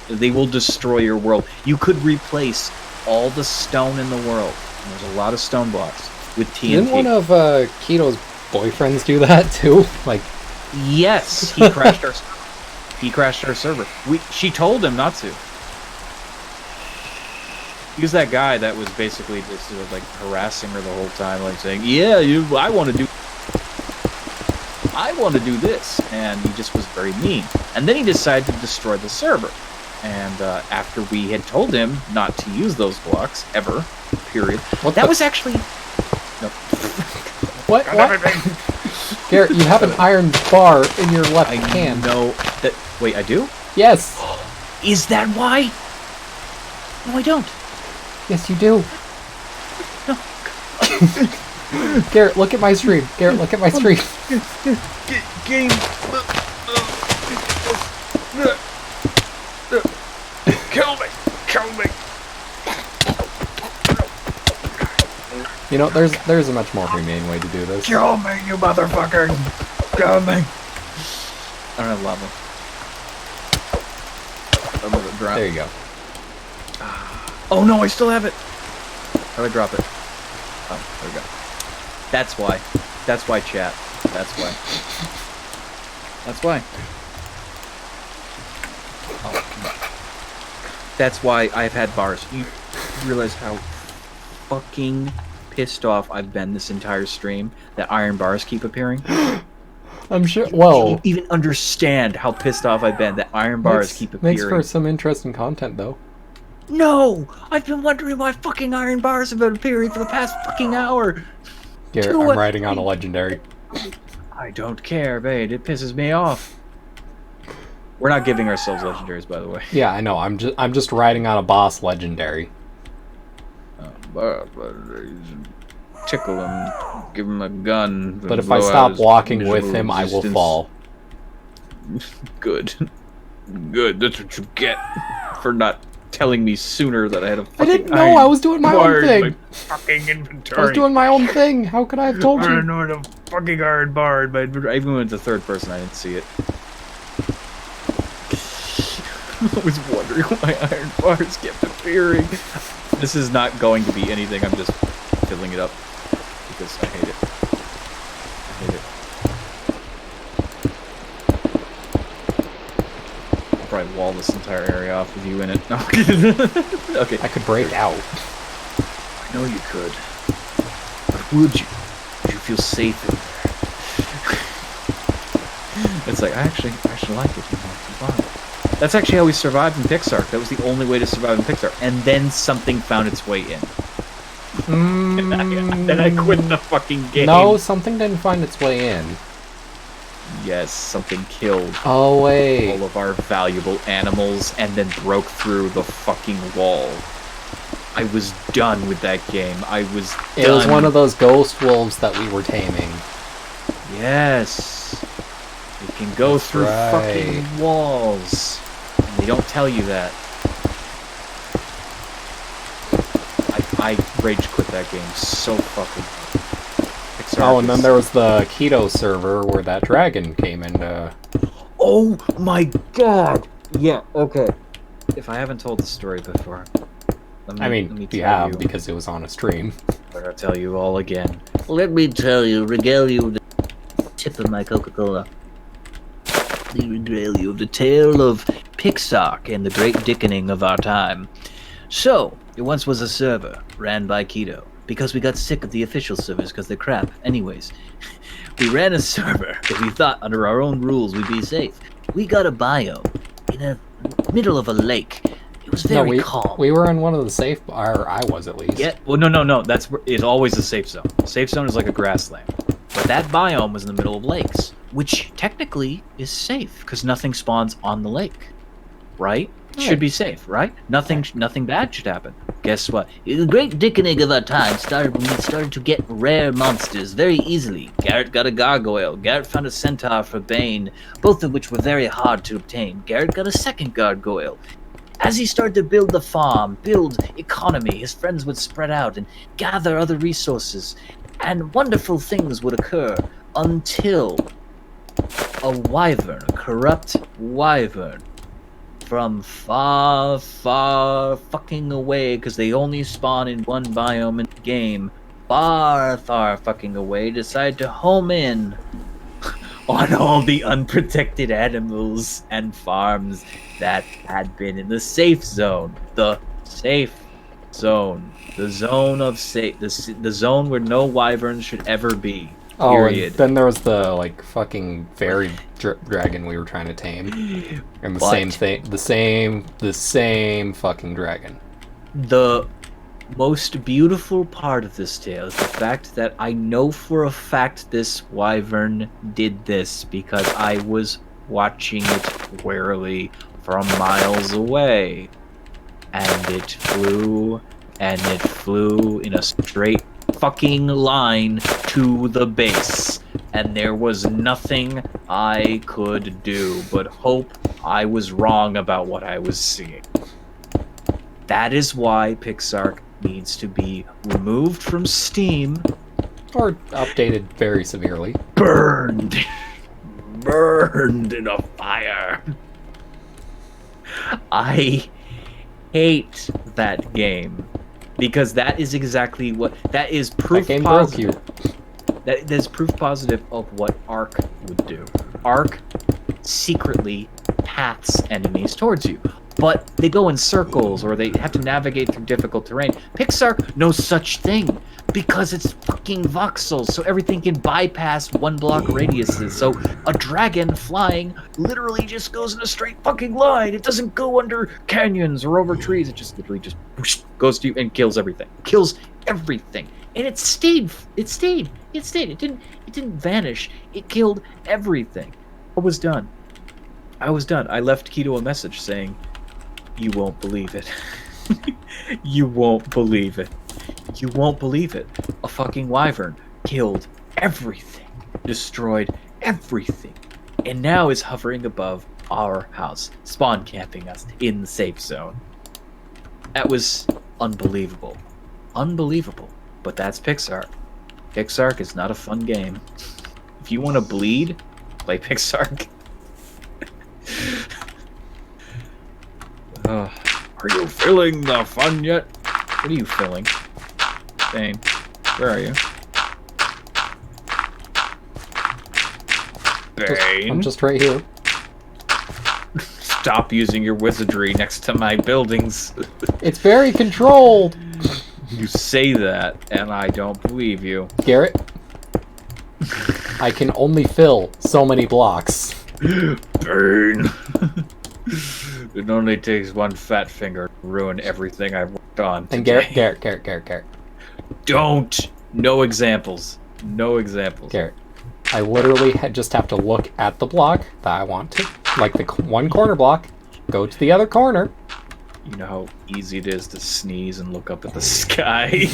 They will destroy your world. You could replace all the stone in the world, and there's a lot of stone blocks, with TNT. Didn't one of Keto's boyfriends do that too? Like, Yes, he crashed our he crashed our server. She told him not to. He was that guy that was basically just sort of like harassing her the whole time, like saying, "Yeah, I want to do this," and he just was very mean. And then he decided to destroy the server. And after we had told him not to use those blocks ever, period. What that the- was actually no. what? Garrett, you have an iron bar in your left I hand. know that. Wait, I do? Yes. Is that why? No, I don't. Yes, you do. Garrett, look at my stream. Garrett, look at my stream. Game. Kill me! Kill me! You know, there's a much more humane way to do this. Kill me, you motherfucker! Kill me! I don't have lava. I'm gonna drop. There you go. Oh no, I still have it! How do I drop it? Oh, there we go. That's why. That's why, chat. That's why. That's why. Oh, come on. That's why I've had bars. You realize how fucking pissed off I've been this entire stream that iron bars keep appearing? I'm sure. Do Well, you even understand how pissed off I've been that iron bars keep appearing? makes for some interesting content, though. No! I've been wondering why fucking iron bars have been appearing for the past fucking hour! Garrett, Do I'm it. riding on a legendary. I don't care, babe. It pisses me off. We're not giving ourselves legendaries, by the way. Yeah, I know. I'm just riding on a boss legendary. Tickle him, give him a gun. But if I stop walking with him, I will fall. Good. Good. That's what you get for not telling me sooner that I had a fucking I didn't know. I was doing my own bar in thing. my fucking inventory. I was doing my own thing. How could I have told I you? don't know the fucking iron bar in my inventory. I even went to third person. I didn't see it. I was wondering why iron bars kept appearing. This is not going to be anything. I'm just filling it up because I hate it. I hate it. I'll probably wall this entire area off with you in it. No. Okay. I could break out. I know you could. But would you? Would you feel safe in there? It's like, I actually like it. Wow. That's actually how we survived in Pixar. That was the only way to survive in Pixar. And then something found its way in. Then I quit the fucking game. No, something didn't find its way in. Yes, something killed Oh, wait. all of our valuable animals and then broke through the fucking wall. I was done with that game. I was done. It was one of those ghost wolves that we were taming. Yes. It can go through right. fucking walls. And they don't tell you that. I rage quit that game so fucking Pixar Oh, and then is- there was the Keto server where that dragon came and, Oh my god! Yeah, okay. If I haven't told the story before, let me you tell have, you. because it was on a stream. I'll tell you all again. Let me tell you, regale you with the tip of my Coca-Cola. The regale you of the tale of Pixark and the great dickening of our time. So, it once was a server ran by Keto, because we got sick of the official servers because they're crap. Anyways, we ran a server that we thought under our own rules we'd be safe. We got a biome in the middle of a lake. It was very we, calm. we were in one of the safe, or I was at least. Yeah. Well, no. It's always a safe zone. Safe zone is like a grassland. But that biome was in the middle of lakes, which technically is safe because nothing spawns on the lake, right? It should be safe, right? Nothing bad should happen. Guess what? The great dickening of our time started when we started to get rare monsters very easily. Garrett got a gargoyle. Garrett found a centaur for Bane, both of which were very hard to obtain. Garrett got a second gargoyle. As he started to build the farm, build economy, his friends would spread out and gather other resources, and wonderful things would occur until a wyvern, a corrupt wyvern, from far, far fucking away, because they only spawn in one biome in the game, far, far fucking away, decided to home in on all the unprotected animals and farms that had been in the safe zone. The safe zone. The zone of safe. The zone where no wyverns should ever be. Period. And then there was the like fucking fairy dragon we were trying to tame, and the same thing, the same fucking dragon. The most beautiful part of this tale is the fact that I know for a fact this wyvern did this because I was watching it warily from miles away, and it flew in a straight fucking line to the base, and there was nothing I could do but hope I was wrong about what I was seeing. That is why Pixark needs to be removed from Steam, Or updated very severely. burned in a fire. I hate that game. Because that is exactly what that is proof That game broke positive. That is proof positive of what Ark would do. Ark secretly paths enemies towards you, but they go in circles or they have to navigate through difficult terrain. Pixark, no such thing, because it's fucking voxels, so everything can bypass one block radiuses. So a dragon flying literally just goes in a straight fucking line. It doesn't go under canyons or over trees. It just literally just whoosh, goes to you and kills everything. Kills everything. And it stayed. It didn't vanish. It killed everything. I was done. I left Keto a message saying, "You won't believe it. You won't believe it. You won't believe it. A fucking wyvern killed everything, destroyed everything, and now is hovering above our house, spawn camping us in the safe zone." That was unbelievable. Unbelievable. But that's Pixark. Pixark is not a fun game. If you want to bleed, play Pixark. Are you feeling the fun yet? What are you feeling? Bane, where are you? Bane? I'm just right here. Stop using your wizardry next to my buildings. It's very controlled. You say that, and I don't believe you. Garrett, I can only fill so many blocks. Bane. It only takes one fat finger to ruin everything I've worked on today. And Garrett. Don't. No examples. No examples. Garrett, I literally just have to look at the block that I want to, like the one corner block, go to the other corner. You know how easy it is to sneeze and look up at the sky?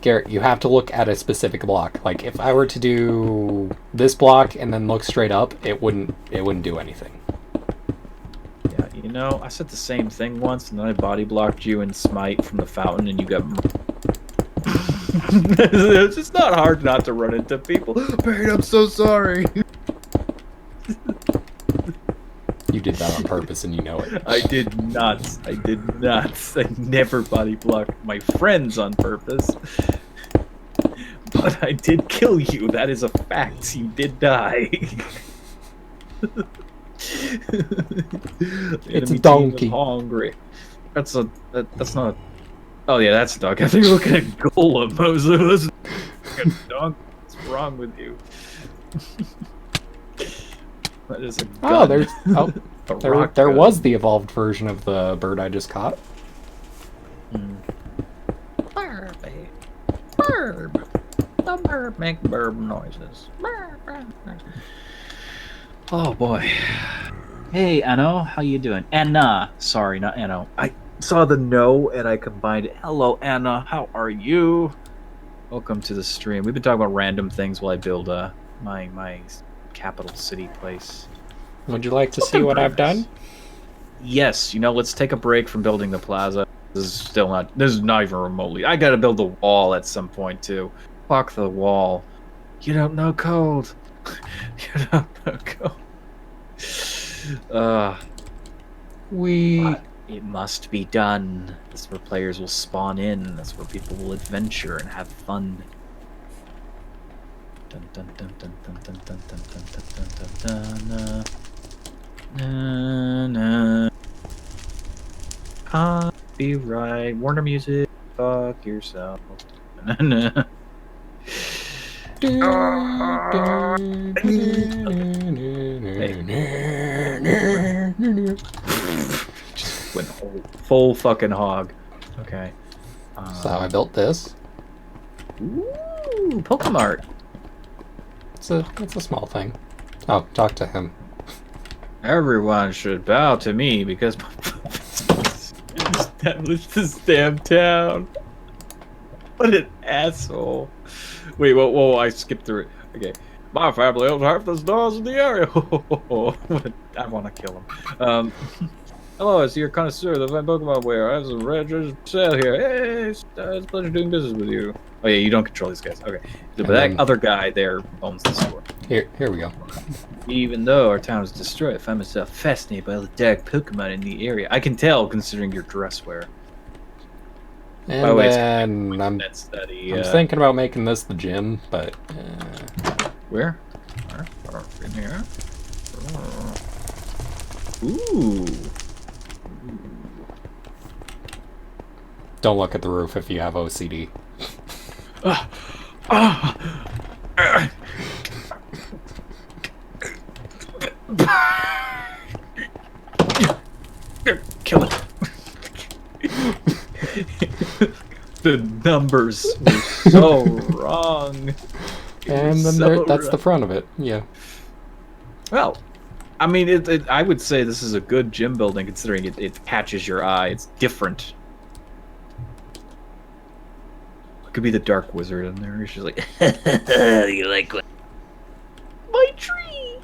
Garrett, you have to look at a specific block. Like if I were to do this block and then look straight up, it wouldn't do anything. Yeah, you know, I said the same thing once, and then I body blocked you in Smite from the fountain, and you got. It's just not hard not to run into people. Bane, I'm so sorry. You did that on purpose, and you know it. I did not. I never body blocked my friends on purpose. But I did kill you. That is a fact. You did die. It's a donkey. Hungry. That's not. Oh yeah, that's a dog. I think you're looking at Golem. I was listening to a dog. What's wrong with you? That is a gun. Oh, there's oh, A there rock there gun. was the evolved version of the bird I just caught. Burb. Burb. The burb make burb noises. Burb, burb, burb. Oh boy. Hey, Anno, how you doing? Anna. Sorry, not Anno. I saw the no and I combined it. Hello, Anna. How are you? Welcome to the stream. We've been talking about random things while I build my capital city place. Would you like to see what I've done? Yes, let's take a break from building the plaza. This is not even remotely. I gotta build the wall at some point too. Fuck the wall. You don't know code. You don't know code. It must be done. That's where players will spawn in. That's where people will adventure and have fun. Dun dun dun dun dun dun dun dun dun dun dun dun dun. Copyright. Warner Music. Fuck yourself. Just went full fucking hog. Okay. So I built this. Ooh, Pokemart. It's a small thing. Oh, talk to him. Everyone should bow to me because my established this damn town. What an asshole. Wait, whoa, I skipped through it. Okay. My family owns half the stars in the area. I want to kill him. Hello, I see you're a connoisseur of the fine Pokemon wear. I have some rare treasures for sale here. Hey, it's a pleasure doing business with you. Oh yeah, you don't control these guys. Okay. But that other guy there owns the store. Here we go. Even though our town is destroyed, I find myself fascinated by all the dark Pokemon in the area. I can tell, considering your dress wear. And By the way, then I'm thinking about making this the gym, but where? In here. Ooh. Don't look at the roof if you have OCD. Kill it. The numbers were so wrong. And then that's the front of it. Yeah. Well, I mean, I would say this is a good gym building considering it catches your eye. It's different. It could be the Dark Wizard in there. She's like, you like what? My tree.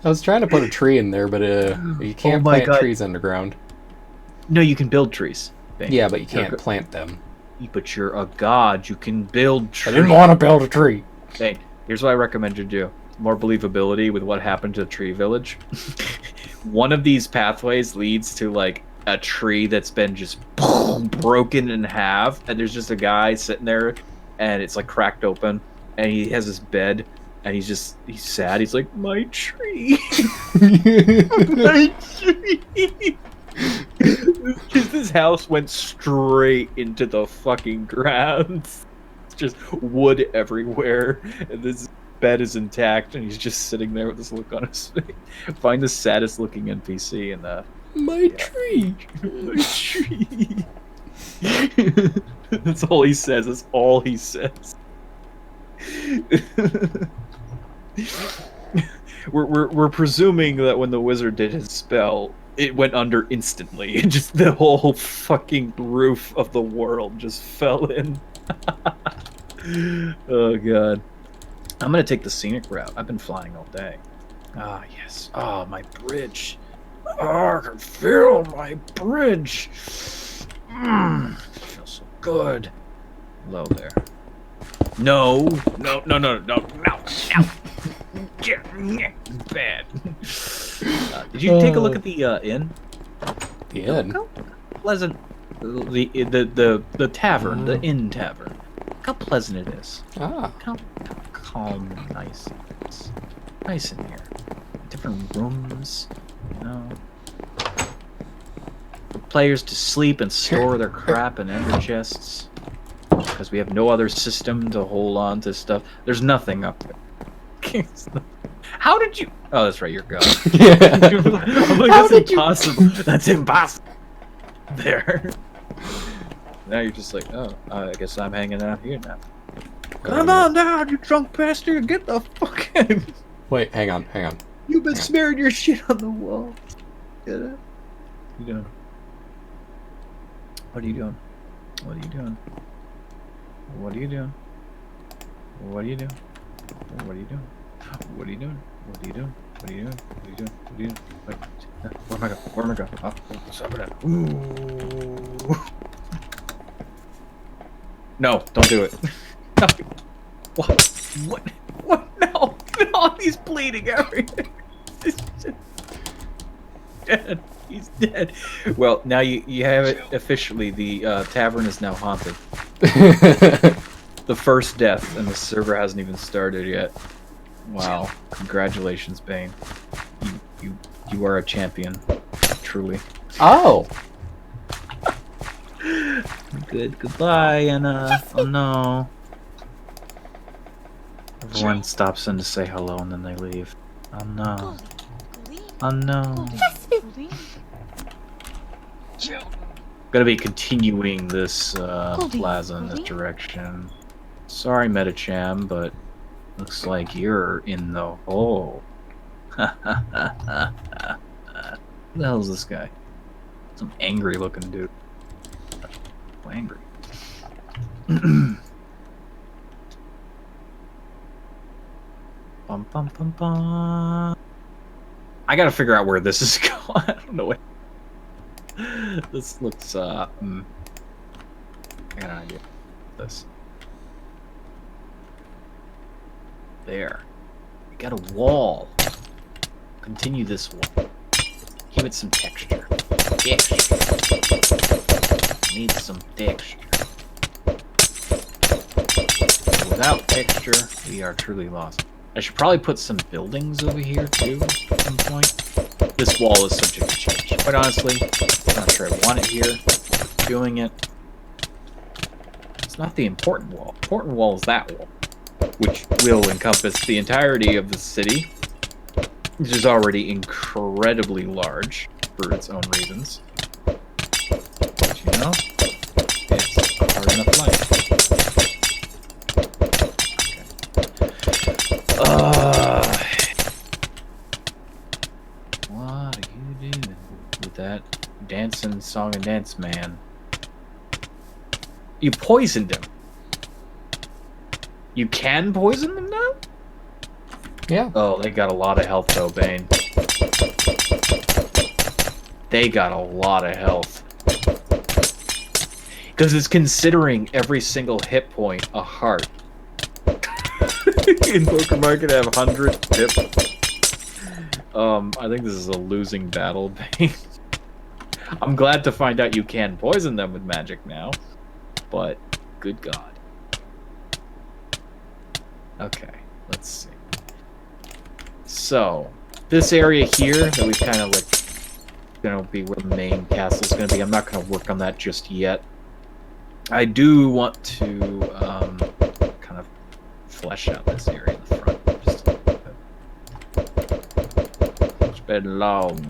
I was trying to put a tree in there, but you can't plant trees underground. No, you can build trees. Yeah, but you can't plant them. But you're a god. You can build trees. I didn't want to build a tree. Hey, here's what I recommend you do. More believability with what happened to the tree village. One of these pathways leads to like a tree that's been just broken in half, and there's just a guy sitting there, and it's like cracked open, and he has his bed, and he's sad. He's like, my tree, my tree. His house went straight into the fucking ground. It's just wood everywhere, and this bed is intact, and he's just sitting there with this look on his face. Find the saddest looking NPC in the tree. My tree. That's all he says. That's all he says. We're presuming that when the wizard did his spell, it went under instantly. Just the whole fucking roof of the world just fell in. Oh god. I'm gonna take the scenic route. I've been flying all day. Ah, yes. Oh, my bridge. Oh, I can feel my bridge. Feels so good. Hello there. No. Bad. Did you take a look at the inn? The inn? How pleasant. The tavern, the inn tavern. Look how pleasant it is. Ah. How calm and nice it is. Nice in here. Different rooms, For players to sleep and store their crap in ender chests. Because we have no other system to hold on to stuff. There's nothing up there. How did you? Oh, that's right. You're gone. Yeah. I'm like, How that's did you- impossible. That's impossible. There. Now you're just like, oh, I guess I'm hanging out here now. Come on down, you drunk bastard! Get the fuck in! Wait, hang on. You've been smearing your shit on the wall. Get it? What are you doing? What are you doing? What are you doing? What are you doing? What are you doing? What are you doing? What are you doing? What are you doing? What are you doing? What are you doing? What are you doing? Wait, where am I going? Where am I going? Oh, what's up with that? Ooh. No, don't do it. No. What? What? What? No! No, he's bleeding everything. Dead. He's dead. Well, now you have it officially. The tavern is now haunted. The first death, and the server hasn't even started yet. Wow! Congratulations, Bane. You are a champion, truly. Oh. Goodbye, Anna. Oh no. Everyone stops in to say hello and then they leave. Oh no. Oh no. Gonna be continuing this plaza in this direction. Sorry, Metacham, but looks like you're in the hole. Who the hell is this guy? Some angry looking dude. Angry. Bum, bum, bum, bum. I gotta figure out where this is going. I don't know what. This looks, I got an idea. This. There. We got a wall. Continue this wall. Give it some texture. Need some texture. Without texture, we are truly lost. I should probably put some buildings over here too at some point. This wall is subject to change. Quite honestly, I'm not sure I want it here. Doing it. It's not the important wall. Important wall is that wall, which will encompass the entirety of the city, which is already incredibly large for its own reasons. But you know, it's a hard enough life. What are you doing with that dancing song and dance man? You poisoned him. You can poison them now? Yeah. Oh, they got a lot of health though, Bane. They got a lot of health. Because it's considering every single hit point a heart. In Poker Market, I have 100 hit. I think this is a losing battle, Bane. I'm glad to find out you can poison them with magic now. But, good God. Okay, let's see. So, this area here that we kind of like, gonna be where the main castle is gonna be. I'm not gonna work on that just yet. I do want to kind of flesh out this area in the front. Just a little bit. It's been a long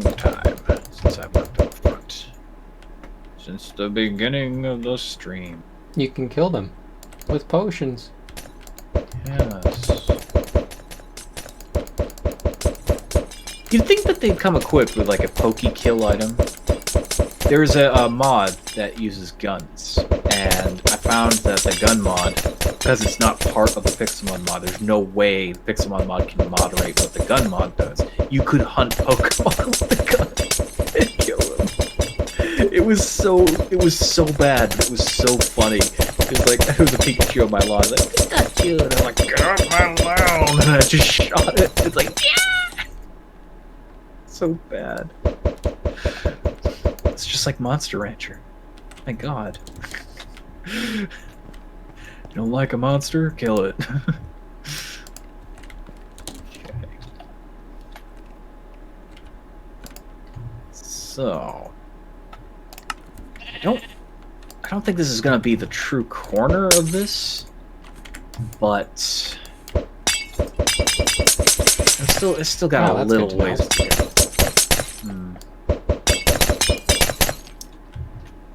time since I've worked up front. Since the beginning of the stream. You can kill them with potions. Yes. You'd think that they'd come equipped with like a pokey kill item. There's a mod that uses guns, and I found that the gun mod, because it's not part of the Pixelmon mod, there's no way the Pixelmon mod can moderate what the gun mod does. You could hunt Pokemon with the gun and kill them. It was so bad, but it was so funny. It was like, there was a Pikachu on my lawn, like, Pikachu, and I'm like, get off my lawn, and I just shot it. It's like, yeah! So bad. It's just like Monster Rancher. My God. You don't like a monster? Kill it. Okay. So I don't think this is gonna be the true corner of this, but It's still got Oh, a that's little good to know. ways to go. Hmm.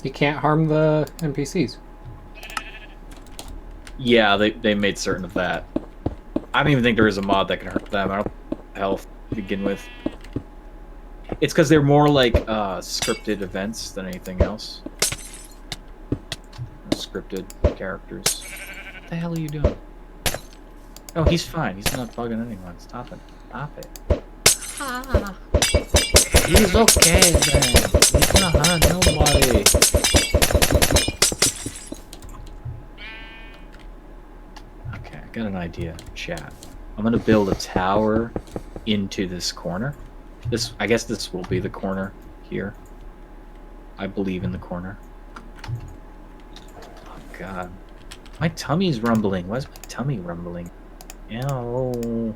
You can't harm the NPCs. Yeah, they made certain of that. I don't even think there is a mod that can hurt them. I don't health to begin with. It's because they're more like scripted events than anything else. Scripted characters. What the hell are you doing? Oh, he's fine. He's not bugging anyone. Stop it. Stop it. Ah. He's okay then. He's not hurt nobody. Okay, I got an idea. Chat. I'm gonna build a tower into this corner. I guess this will be the corner here. I believe in the corner. Oh god. My tummy's rumbling. Why's my tummy rumbling? Ew.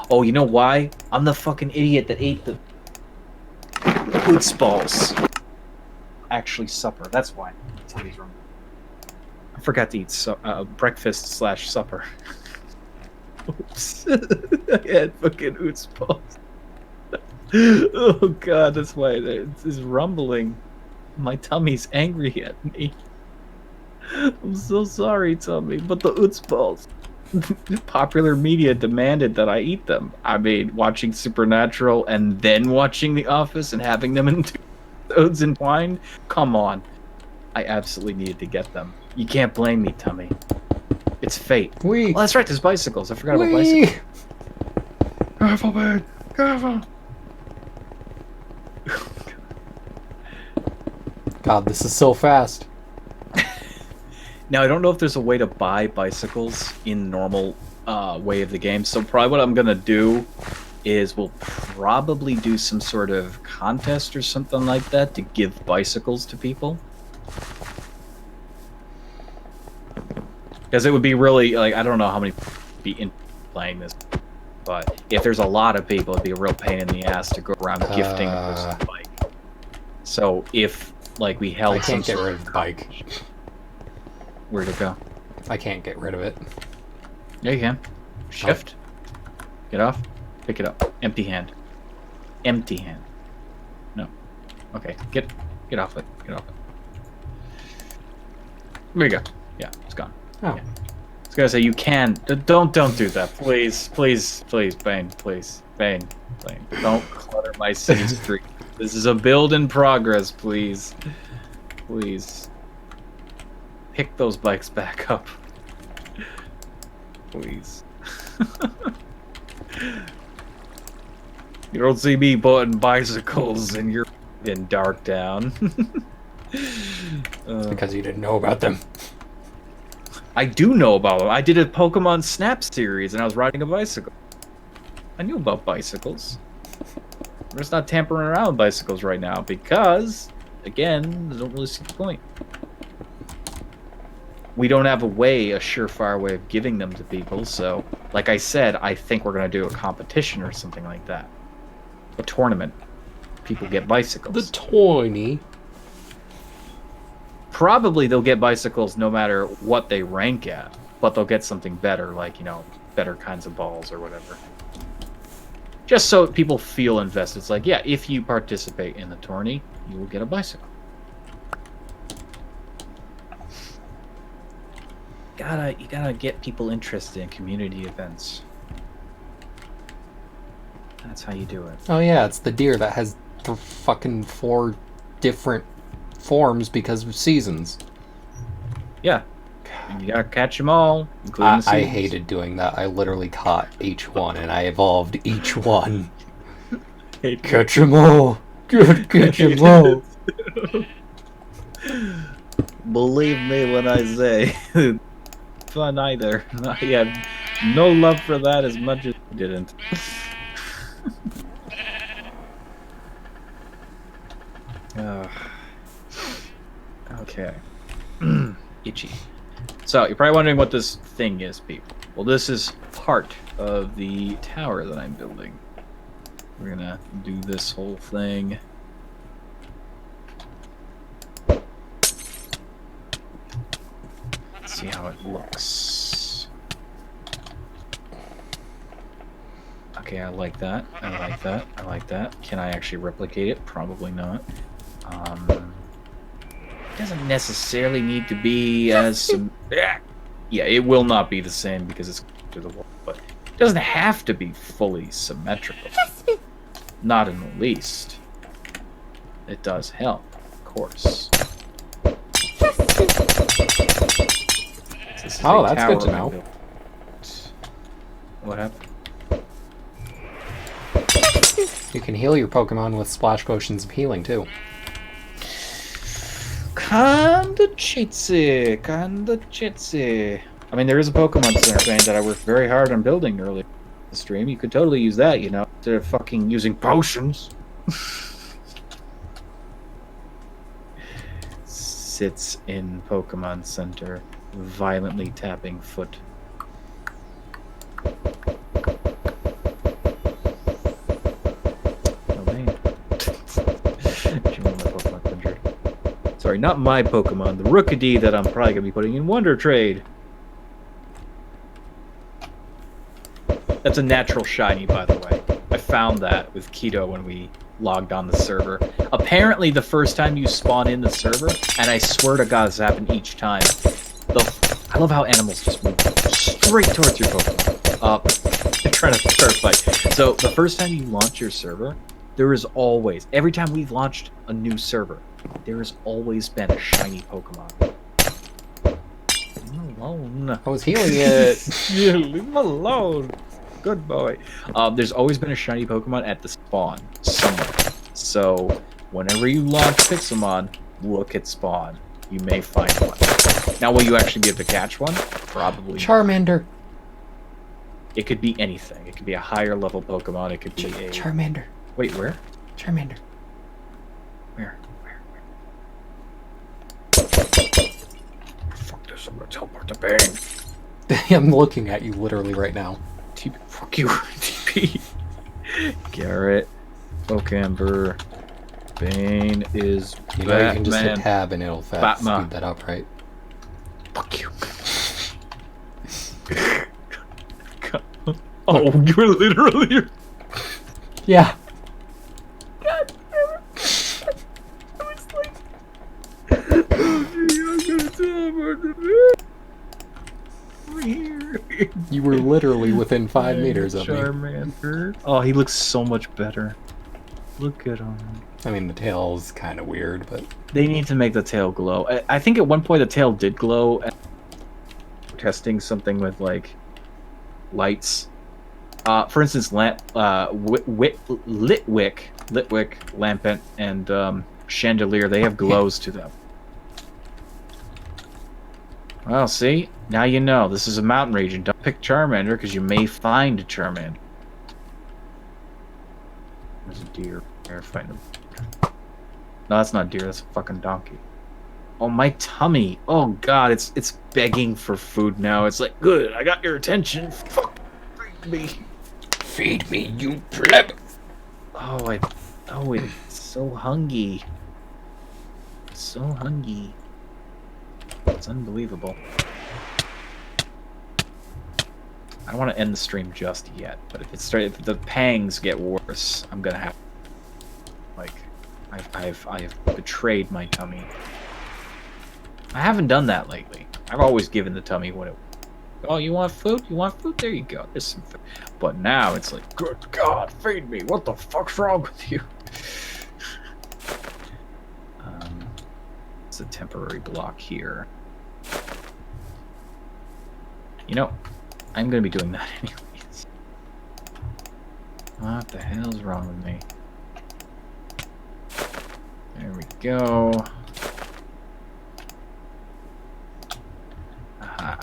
Oh, you know why? I'm the fucking idiot that ate the Hoots balls. Actually, supper. That's why. My tummy's rumbling. I forgot to eat breakfast / supper. Oops. I had fucking Hoots balls. Oh god, that's why it's rumbling. My tummy's angry at me. I'm so sorry, tummy, but the Oots balls. Popular media demanded that I eat them. I mean, watching Supernatural and then watching The Office and having them in 2 episodes entwined. Come on, I absolutely needed to get them. You can't blame me, tummy. It's fate. Wee. Oh, that's right. There's bicycles. I forgot about Wee. bicycles. Careful, man. Careful. God, this is so fast. Now, I don't know if there's a way to buy bicycles in normal way of the game, so probably what I'm going to do is we'll probably do some sort of contest or something like that to give bicycles to people. Because it would be really, like, I don't know how many people would be in playing this, but if there's a lot of people, it'd be a real pain in the ass to go around gifting a person a bike. So if, like, we held I can't get rid of the bike. Where'd it go? I can't get rid of it. Yeah, you can. Shift. Get off. Pick it up. Empty hand. Empty hand. No. Okay. Get off it. Get off it. There you go. Yeah, it's gone. Oh. Yeah. I was gonna say you can. Don't do that, please, please, please, Bane, please, Bane. Don't clutter my city street. This is a build in progress, please, please. Pick those bikes back up, please. You don't see me putting bicycles in your in Darktown. It's because you didn't know about them. I do know about them. I did a Pokemon Snap series and I was riding a bicycle. I knew about bicycles. I'm just not tampering around with bicycles right now because, again, I don't really see the point. We don't have a surefire way of giving them to people, so, like I said, I think we're going to do a competition or something like that. A tournament. People get bicycles. The toiny. Probably they'll get bicycles no matter what they rank at, but they'll get something better, like, you know, better kinds of balls or whatever. Just so people feel invested. It's like, yeah, if you participate in the tourney, you will get a bicycle. You gotta get people interested in community events. That's how you do it. Oh yeah, it's the deer that has fucking 4 different forms because of seasons. Yeah. And you gotta catch them all, including the I seasons. hated doing that. I literally caught each one and I evolved each one. Catch them all. Catch them all. Believe me when I say, fun either. I had no love for that as much as you didn't. Okay. Itchy. So, you're probably wondering what this thing is, people. Well, this is part of the tower that I'm building. We're gonna do this whole thing. Let's see how it looks. Okay. Okay, I like that. I like that. I like that. Can I actually replicate it? Probably not. It doesn't necessarily need to be as... Yeah, it will not be the same because it's to the wall, but it doesn't have to be fully symmetrical. Not in the least. It does help, of course. Oh, that's good to know. What happened? You can heal your Pokemon with splash potions of healing, too. Kinda cheatsy. I mean, there is a Pokemon Center vein that I worked very hard on building earlier in the stream. You could totally use that, you know, instead of fucking using potions. Sits in Pokemon Center, violently tapping foot. Sorry, not my Pokemon, the Rookidee that I'm probably going to be putting in Wonder Trade. That's a natural shiny, by the way. I found that with Keto when we logged on the server. Apparently, the first time you spawn in the server, and I swear to God this happened each time, I love how animals just move straight towards your Pokemon. They're trying to start a fight. So, the first time you launch your server, there is always, every time we've launched a new server, there has always been a shiny Pokemon. Leave him alone. I was healing it. Yeah, leave him alone. Good boy. There's always been a shiny Pokemon at the spawn somewhere. So whenever you launch Pixelmon, look at spawn. You may find one. Now, will you actually be able to catch one? Probably not. Charmander. It could be anything. It could be a higher level Pokemon. It could be a... Charmander. Wait, where? Charmander. Where? Fuck this, I'm gonna teleport to Bane. I'm looking at you literally right now. TP, fuck you, TP. Garrett, Okember, Bane is You know you can just hit Batman. tab and it'll Batman. speed that up, right? Fuck you. Oh, you're literally... Yeah. God damn it. I was like... Oh, gee, I'm gonna teleport to Bane. Over here. You were literally within 5 meters of me. Charmander. Oh, he looks so much better. Look at him. I mean, the tail's kind of weird, but... They need to make the tail glow. I think at one point the tail did glow. Testing something with, like, lights. For instance, Litwick, Lampent, and Chandelier, they have glows to them. Well, see? Now you know. This is a mountain region. Don't pick Charmander, because you may find a Charmander. There's a deer. There, find him. No, that's not deer. That's a fucking donkey. Oh, my tummy. Oh, God. It's begging for food now. It's like, good. I got your attention. Fuck. Feed me. Feed me, you pleb! Oh, it's so hungry. So hungry. It's unbelievable. I don't want to end the stream just yet, but if the pangs get worse, I'm gonna have, like, I've betrayed my tummy. I haven't done that lately. I've always given the tummy what it. Oh, you want food? You want food? There you go. There's some food. But now it's like, good God, feed me. What the fuck's wrong with you? It's a temporary block here. You know, I'm going to be doing that anyways. What the hell's wrong with me? There we go. Aha.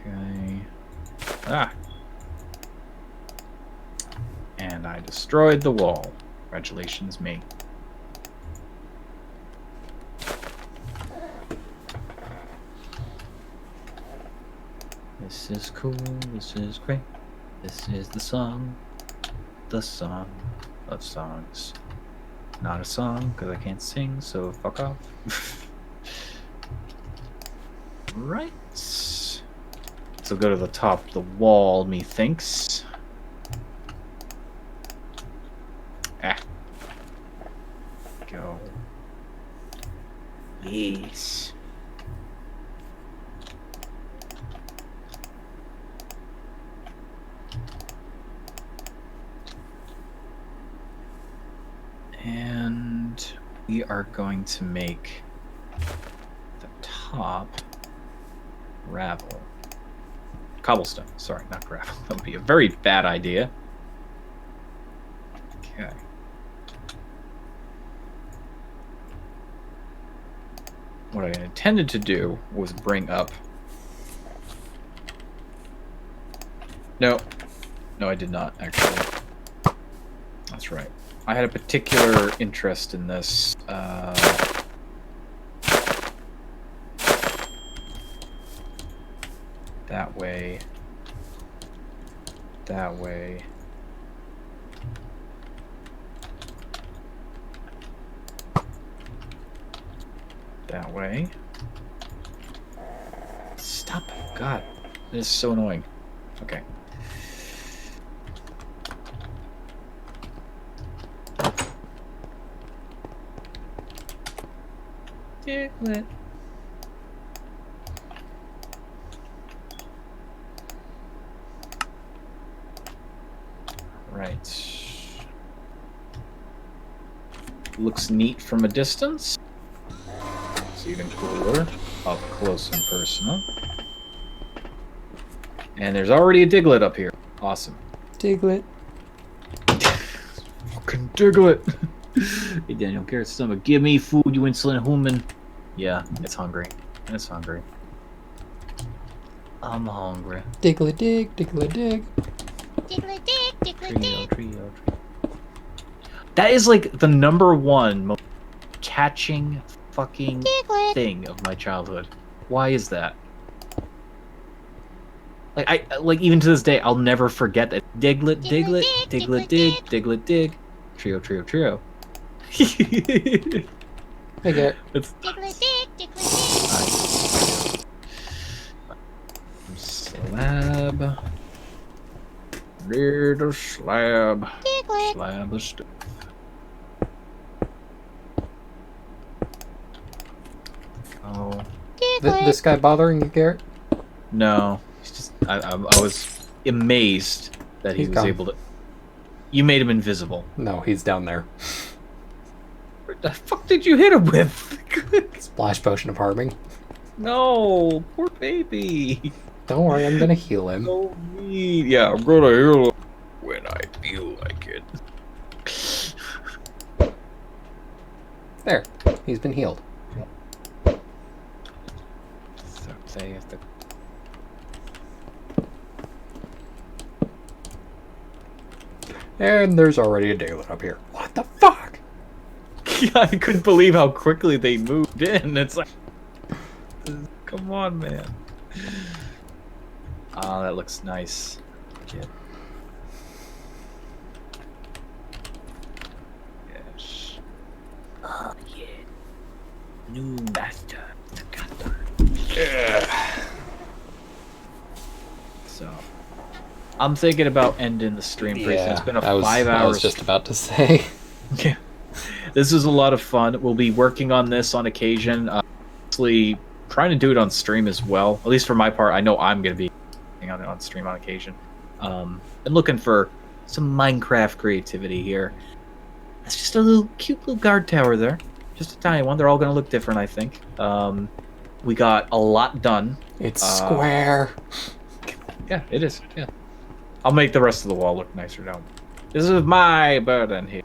Okay. Ah. And I destroyed the wall. Congratulations, me. This is cool, this is great. This is the song of songs. Not a song, because I can't sing, so fuck off. Right. So go to the top of the wall, methinks. Go. Yes. And we are going to make the top gravel. Cobblestone. Sorry, not gravel. That would be a very bad idea. Okay. What I intended to do was bring up... No. No, I did not, actually. That's right. I had a particular interest in this. That way. That way. That way. Stop. God. This is so annoying. Okay. Diglett. Right. Looks neat from a distance. It's even cooler up close and personal. And there's already a Diglett up here. Awesome. Diglett. Fucking Diglett. Hey, Daniel, carrot stomach. Give me food, you insolent human. Yeah, it's hungry. It's hungry. I'm hungry. Diglett dig, Diglett dig. Diglett dig, Diglett dig. Trio. That is like the #1 most catching fucking Diglett. thing of my childhood. Why is that? Like like even to this day, I'll never forget that. Diglett, Diglett, Diglett dig, Diglett dig. Trio. Hey, Garrett. It's Diglett dig, Diglett dig. slab. Near the slab. Diglett. Slab of stuff. Oh. Diglett. This guy bothering you, Garrett? No. He's just I was amazed that he He's was gone. able to. You made him invisible. No, he's down there. What the fuck did you hit him with? Splash potion of harming. No, poor baby. Don't worry, I'm gonna heal him. So mean. Yeah, I'm gonna heal him when I feel like it. There, he's been healed. So play if the. And there's already a Diglett up here. What the fuck? I couldn't believe how quickly they moved in. It's like, come on, man. Oh, that looks nice. Kid. Yes. Oh, yeah. New master. Yeah. So, I'm thinking about ending the stream pretty soon. It's been a 5 hours. I was just about to say. Yeah. This is a lot of fun. We'll be working on this on occasion. Actually, trying to do it on stream as well. At least for my part, I know I'm going to be working on it on stream on occasion. And looking for some Minecraft creativity here. That's just a little cute little guard tower there. Just a tiny one. They're all going to look different, I think. We got a lot done. It's square. Yeah, it is. Yeah. I'll make the rest of the wall look nicer down. This is my burden here.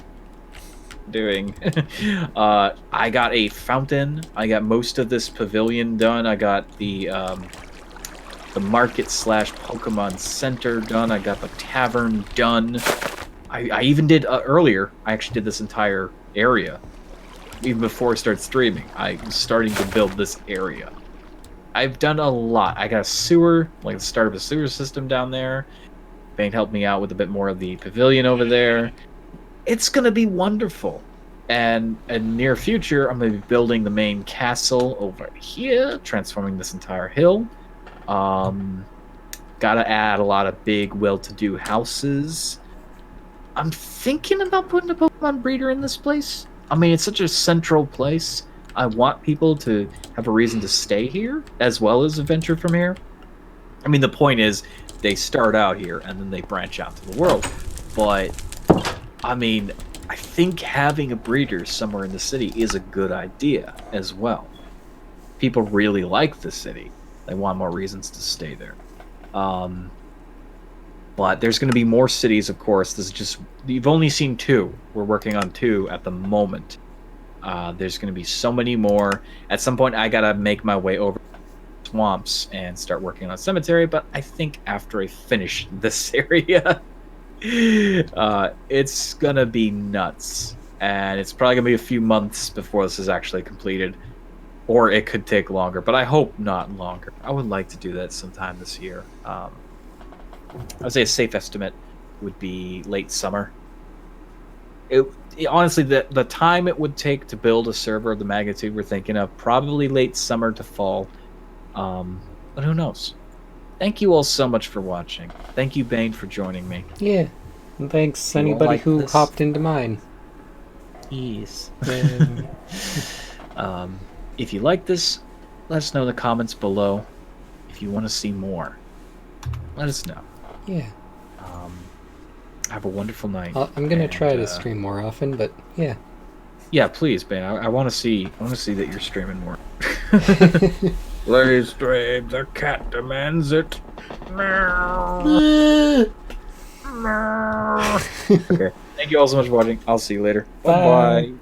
Doing. I got a fountain. I got most of this pavilion done. I got the market / Pokemon Center done. I got the tavern done. I even did earlier. I actually did this entire area. Even before I started streaming, I was starting to build this area. I've done a lot. I got a sewer, like the start of a sewer system down there. Bane helped me out with a bit more of the pavilion over there. It's gonna be wonderful. And in near future, I'm gonna be building the main castle over here, transforming this entire hill. Gotta add a lot of big, well-to-do houses. I'm thinking about putting a Pokemon breeder in this place. I mean, it's such a central place. I want people to have a reason to stay here, as well as adventure from here. I mean, the point is, they start out here, and then they branch out to the world. But, I mean, I think having a breeder somewhere in the city is a good idea, as well. People really like the city. They want more reasons to stay there. But there's going to be more cities, of course. This is just... You've only seen 2. We're working on 2 at the moment. There's going to be so many more. At some point, I got to make my way over swamps and start working on cemetery, but I think after I finish this area, it's going to be nuts. And it's probably going to be a few months before this is actually completed. Or it could take longer, but I hope not longer. I would like to do that sometime this year. I would say a safe estimate would be late summer. Honestly, the time it would take to build a server of the magnitude we're thinking of, probably late summer to fall. But who knows? Thank you all so much for watching. Thank you, Bane, for joining me. Yeah. And thanks You all anybody like who this? hopped into mine. Yes. If you like this, let us know in the comments below. If you want to see more, let us know. Yeah. Have a wonderful night. I'm gonna try And, to stream more often, but yeah. Yeah, please, Ben. I want to see. I want to see that you're streaming more. Please stream. The cat demands it. Okay. Thank you all so much for watching. I'll see you later. Bye. Bye.